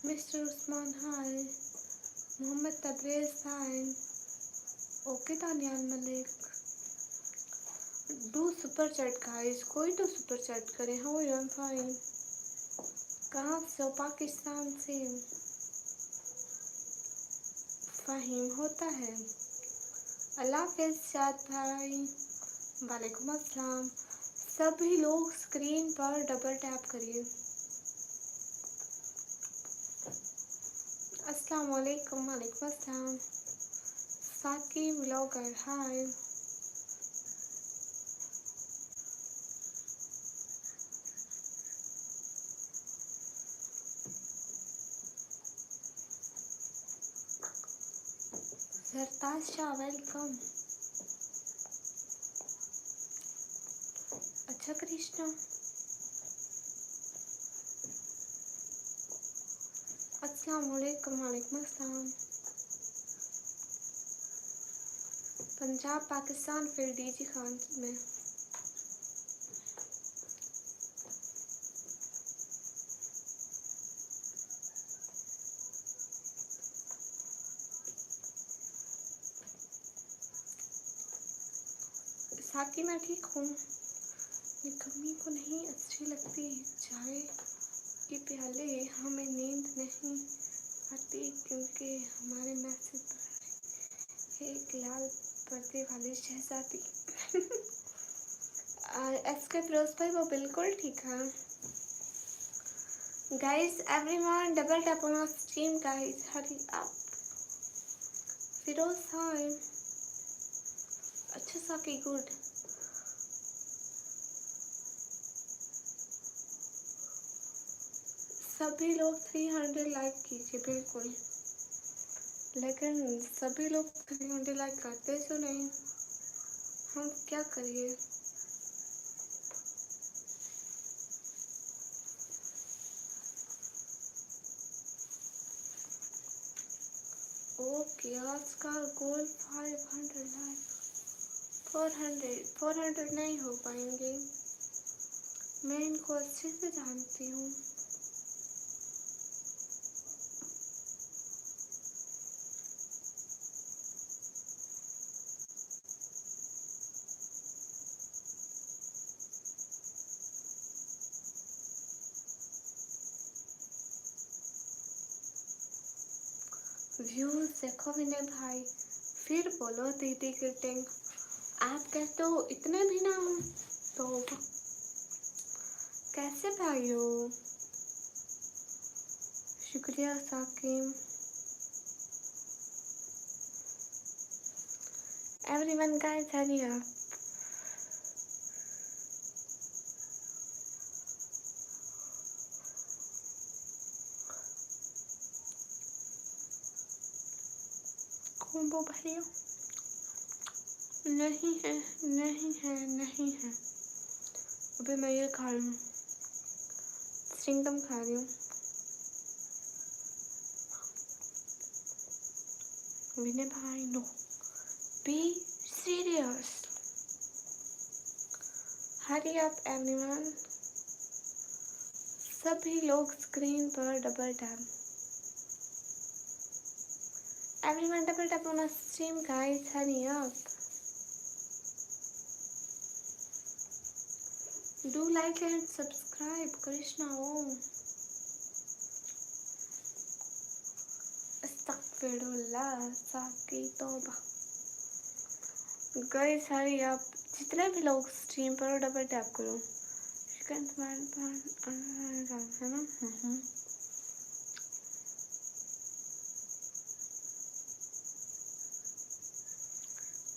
Mr Usman hi. Mohammed Tabrez hi. Okay Daniyal Malik, do super chat guys, कोई तो सुपर चैट करे। How are you? फाइन। कहाँ से हो? पाकिस्तान से। फ़हीम होता है। अल्लाह हाफ़िज़ शाद भाई। वालेकुम अस्सलाम। सभी लोग स्क्रीन पर डबल टैप करिए। अस्सलाम वालेकुम। वालेकुम अस्सलाम। साकी व्लॉगर हाय। सरताज शाह वेलकम। अच्छा कृष्णा, अस्सलाम वालेकुम। वालेकुम अस्सलाम। पंजाब पाकिस्तान फिर डीजी खान में। साकी, मैं ठीक हूँ। निकम्मी को नहीं अच्छी लगती चाय के प्याले, हमें नींद नहीं आती क्योंकि हमारे मैसेज पर एक लाल पर्दे वाली शहजादी। एस के फिरोज भाई, वो बिल्कुल ठीक है। Guys everyone double tap on stream guys, hurry up. Firoz hi. अच्छा साकी, गुड। सभी लोग 300 लाइक कीजिए बिल्कुल, लेकिन सभी लोग 300 लाइक करते तो नहीं, हम क्या करिए। ओके, आज का गोल 500 लाइक। 400 नहीं हो पाएंगे, मैं इनको अच्छे से जानती हूँ। व्यूज देखो विनय भाई, फिर बोलो दीदी ग्रीटिंग। आप कहते हो इतने भी ना हो तो कैसे भाई हो। शुक्रिया Sakim. Everyone guys hurry up. कोम्बो भरियो। नहीं है, नहीं है, नहीं है। अभी मैं ये खा रही हूँ, स्ट्रिंगम खा रही हूँ। विनय भाई no, be serious, hurry up everyone. सभी लोग स्क्रीन पर double tap, everyone double tap on stream guys, hurry up, do like and subscribe. Krishna Om, अस्तगफिरुल्लाह, साकी तौबा। गाइस हरी अप, जितने भी लोग स्ट्रीम पर डबल टैप करो। चिकन है ना।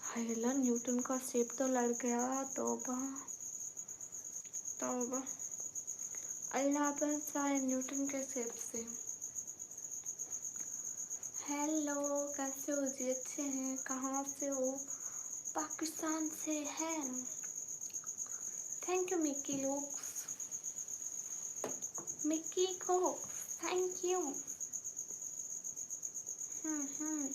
हाइला न्यूटन का सेब तो लड़ गया, तौबा तौबा। अल्लाह बचाए न्यूटन के सेब से। हेलो, कैसे हो जी? अच्छे हैं? कहाँ से हो? पाकिस्तान से है। थैंक यू मिक्की लोग, मिक्की को थैंक यू। हम्म।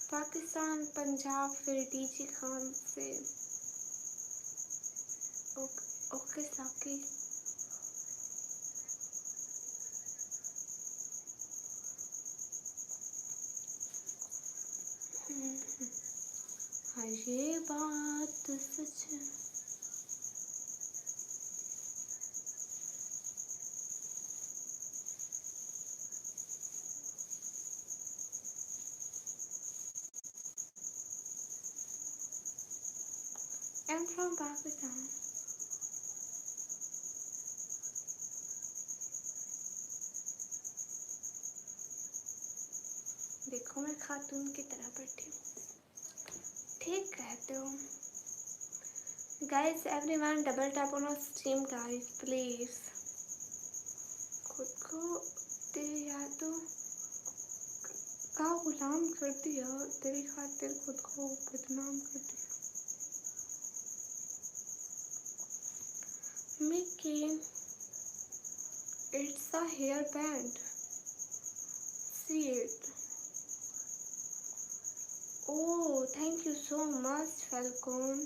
पाकिस्तान, पंजाब, फिर डीजी खान से। ओके साकी। हाँ ये बात सच है। I'm from Pakistan. देखो मैं खातून की तरह बैठी हूँ। ठीक कहते हो। Guys everyone double tap on stream guys please. खुद को तेरी यादों का गुलाम कर दिया, तेरी खातिर खुद को बदनाम कर दिया। Mickey, it's a hair band, see it. Oh thank you so much Falcon.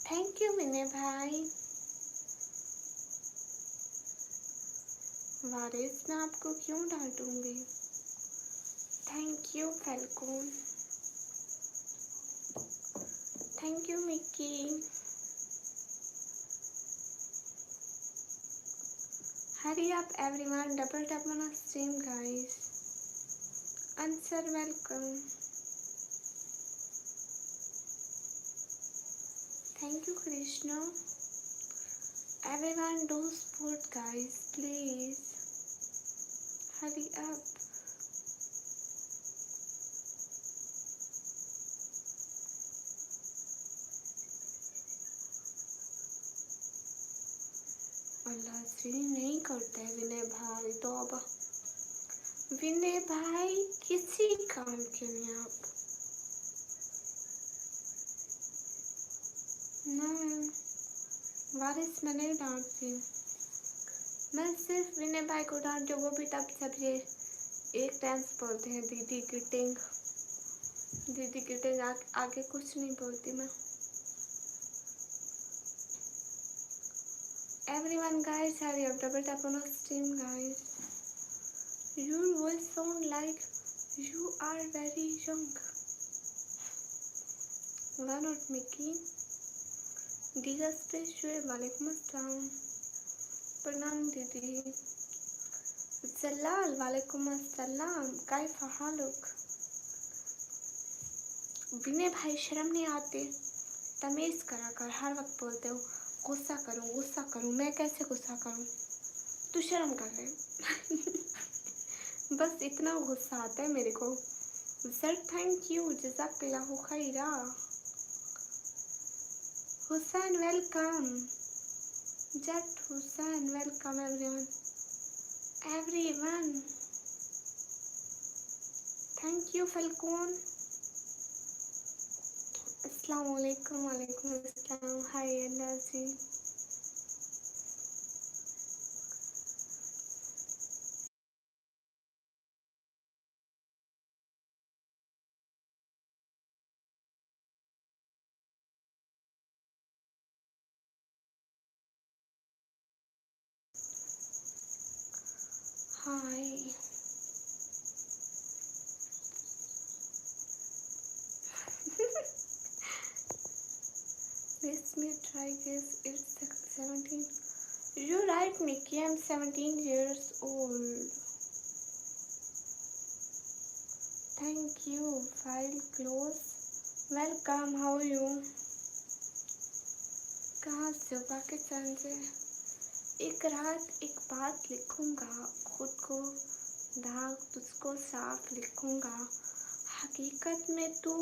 Thank you Vinay भाई। वारिस मैं आपको क्यों डांटूंगी। Thank you Falcon. Thank you Mickey. Hurry up everyone double tap on stream guys. Answer welcome. Thank you Krishna. Everyone do support guys please. Hurry up. Allah से नहीं करते विनय भाई, तो अब विनय भाई किसी काम के नहीं आप। नहीं वारिस मैं नहीं डांटती, मैं सिर्फ विनय भाई को डांटती हूँ, वो भी तब जब ये एक टाइम बोलते हैं दीदी किटिंग, दीदी किटिंग। आगे कुछ नहीं बोलती मैं। Everyone guys, hurry up, double tap on our stream guys. Your voice sound like you are very young. Why not Mickey? Diga Special, Walaikum Assalam. प्रणाम दीदी। जलाल वालेकुम अस्सलाम, कैफ हालुक? विनय भाई शर्म नहीं आती? तमीज़ करा कर, हर वक्त बोलते हो गुस्सा करूँ। मैं कैसे गुस्सा करूँ? तू शर्म कर ले। बस इतना गुस्सा आता है मेरे को। सर थैंक यू, जज़ाकल्लाहु खैरा। हुसैन वेलकम। जट Hussain welcome everyone. Thank you फलकून। अस्सलाम वालेकुम। वालेकुम अस्सलाम। Hi energy. Hi. Let me try this. It's 17. You're right, Mickey. I'm 17 years old. Thank you. File close. Welcome. How are you? कहाँ से हो? पाकिस्तान से। एक रात एक बात लिखूंगा, खुद को दाग तुझको साफ लिखूंगा। हकीकत में तू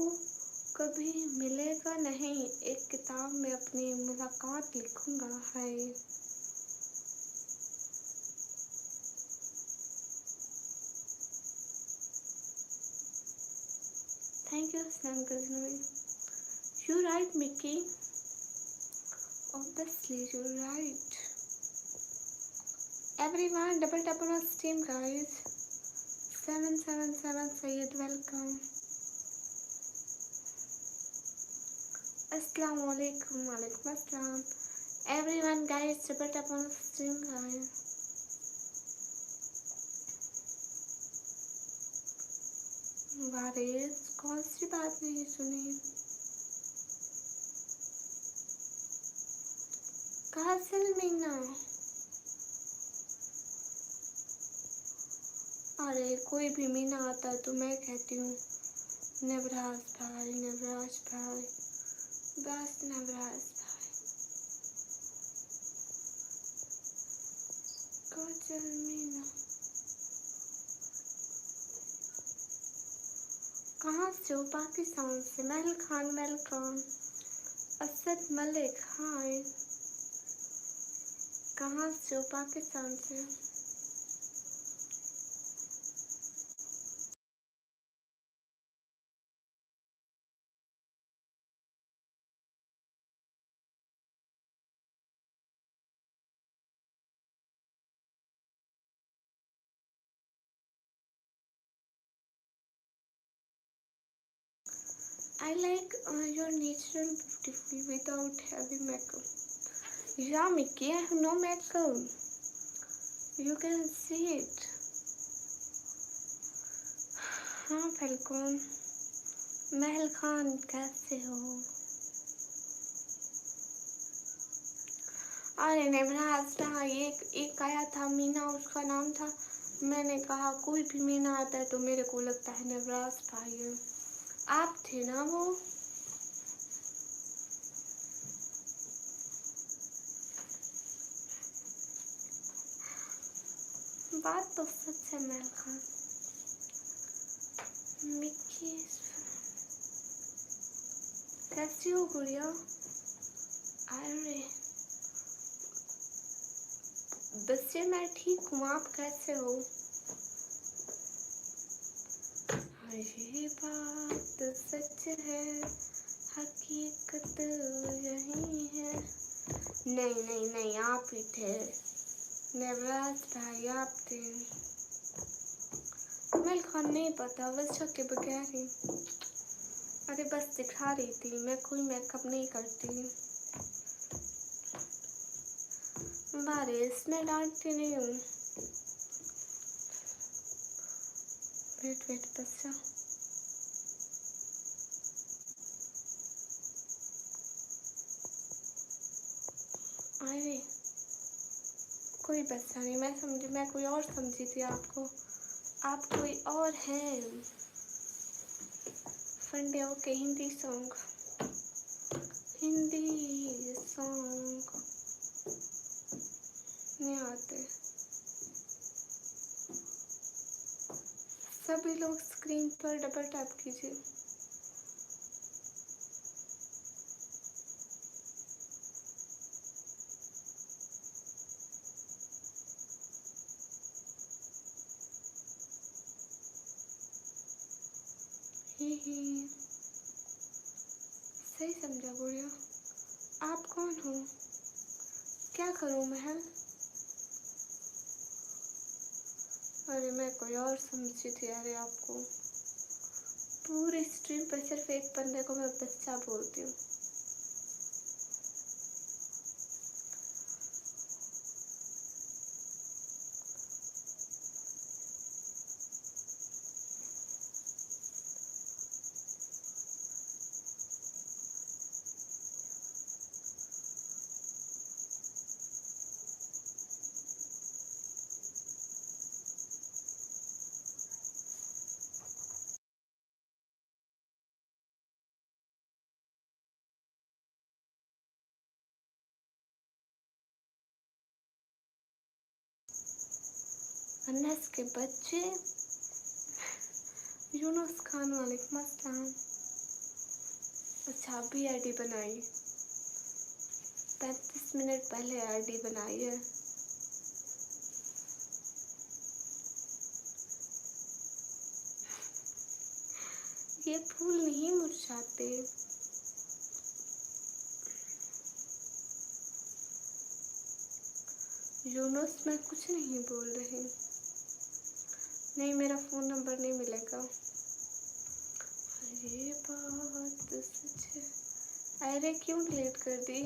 कभी मिलेगा नहीं, एक किताब में अपनी मुलाकात लिखूंगा। है thank you Sam Ghaznavi. You right Mickey, obviously you right. Everyone double tap on stream guys. 777 Syed welcome. अस्सलाम वालेकुम। वालेकुम अस्सलाम। Everyone guys double tap on stream guys. Waris कौन सी बात नहीं सुनी? कासिल मीना। अरे कोई भी मीना आता है तो मैं कहती हूँ नवराज भाई, नवराज भाई, बस नवराज भाई। काजल मीना कहाँ से हो? पाकिस्तान से। महल खान वेलकम। असद मलिक हाय। कहाँ से हो? पाकिस्तान से। I like your natural beautiful without heavy makeup. Yeah, Mickey, I have no makeup. You can see it. हाँ फलकून। महल खान कैसे हो? अरे नवराज था, एक आया था मीना, उसका नाम था। मैंने कहा कोई भी मीना आता है तो मेरे को लगता है नवराज भाई है। आप थे ना वो? बात तो सच है महल खान। मिक्की कैसी हो गुड़िया? अरे बच्चे मैं ठीक हूँ, आप कैसे हो? ये बात सच है, हकीकत यही है। नहीं नहीं नहीं, आप ही थे नवराज भाई, आप थे। महल खान नहीं पता, बस के बगैर ही। अरे बस दिखा रही थी, मैं कोई मेकअप नहीं करती। बारिश में डांटती नहीं हूँ। वेट बच्चा। अरे कोई बच्चा नहीं, मैं समझी, मैं कोई और समझी थी आपको, आप कोई और हैं। फंडे ओके, हिंदी सॉन्ग नहीं आते। सभी लोग स्क्रीन पर डबल टैप कीजिए। ही सही समझा गुड़िया। आप कौन हो? क्या करूं महल? अरे मैं कोई और समझी थी। अरे आपको पूरी स्ट्रीम पर सिर्फ एक बंदे को मैं बच्चा बोलती हूँ। अनस के बच्चे। यूनुस खान वालेकुम अस्सलाम। अच्छा अभी आईडी बनाई, 35 मिनट पहले आईडी बनाई है। ये फूल नहीं मुरझाते। यूनुस मैं कुछ नहीं बोल रही। नहीं मेरा फ़ोन नंबर नहीं मिलेगा। ये बात सच है। अरे क्यों डिलीट कर दी?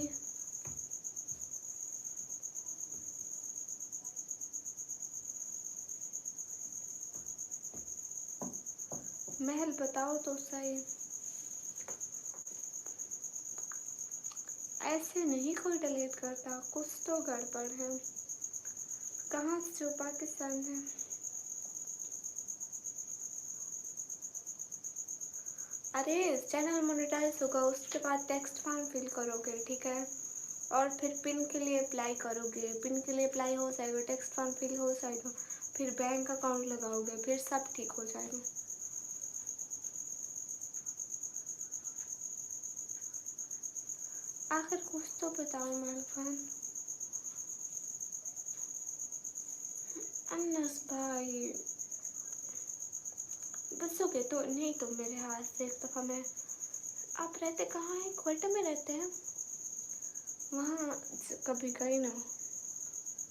महल बताओ तो सही। ऐसे नहीं कोई डिलीट करता, कुछ तो गड़बड़ है। कहाँ से? जो पाकिस्तान है। अरे चैनल मोनेटाइज होगा उसके बाद टेक्स्ट फॉर्म फिल करोगे, ठीक है? और फिर पिन के लिए अप्लाई करोगे, पिन के लिए अप्लाई हो जाएगा, टेक्स्ट फॉर्म फिल हो जाएगा, फिर बैंक अकाउंट लगाओगे, फिर सब ठीक हो जाएगा। आखिर कुछ तो बताओ महल खान। अनस भाई बसोगे तो नहीं तो मेरे हाथ से एक दफ़ा मैं। आप रहते कहाँ हैं? क्वेटा में रहते हैं? वहाँ कभी गई ना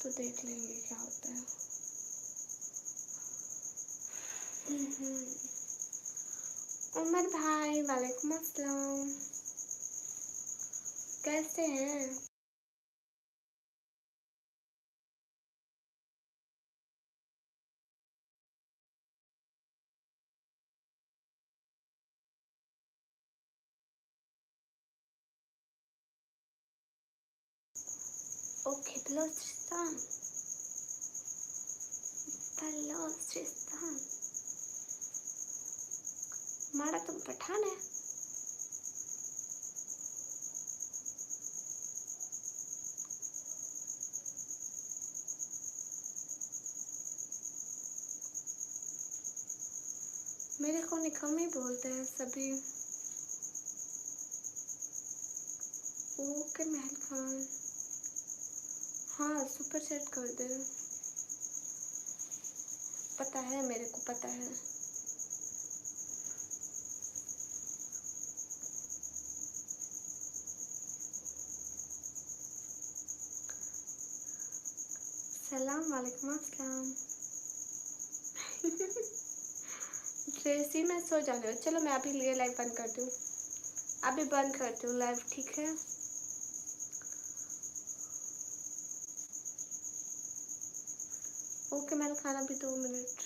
तो देख लेंगे क्या होता है। उमर भाई वालेकुम अस्सलाम, कैसे हैं? ओके बलोचिस्तान, बलोचिस्तान। हमारा तुम पठान है। मेरे को निकम्मी बोलते हैं सभी। ओके महल खान, हाँ सुपर चैट कर दे। पता है मेरे को पता है। सलाम वालेकुम अस्सलाम। ट्रेसी मैं सो जाने हो। चलो मैं अभी लिए लाइव बंद करती हूँ, अभी बंद करती हूँ लाइव, ठीक है? ओके मैंने खाना भी 2 मिनट।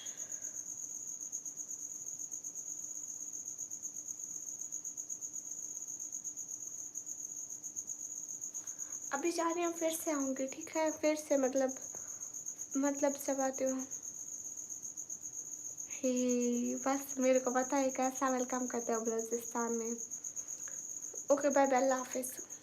अभी जा रही हूँ, फिर से आऊँगी, ठीक है? फिर से मतलब मतलब चबाती हूँ। हे बस मेरे को पता है कैसा वेलकम करते हो बलूचिस्तान में। ओके बाय बाय, अल्लाह हाफिज़।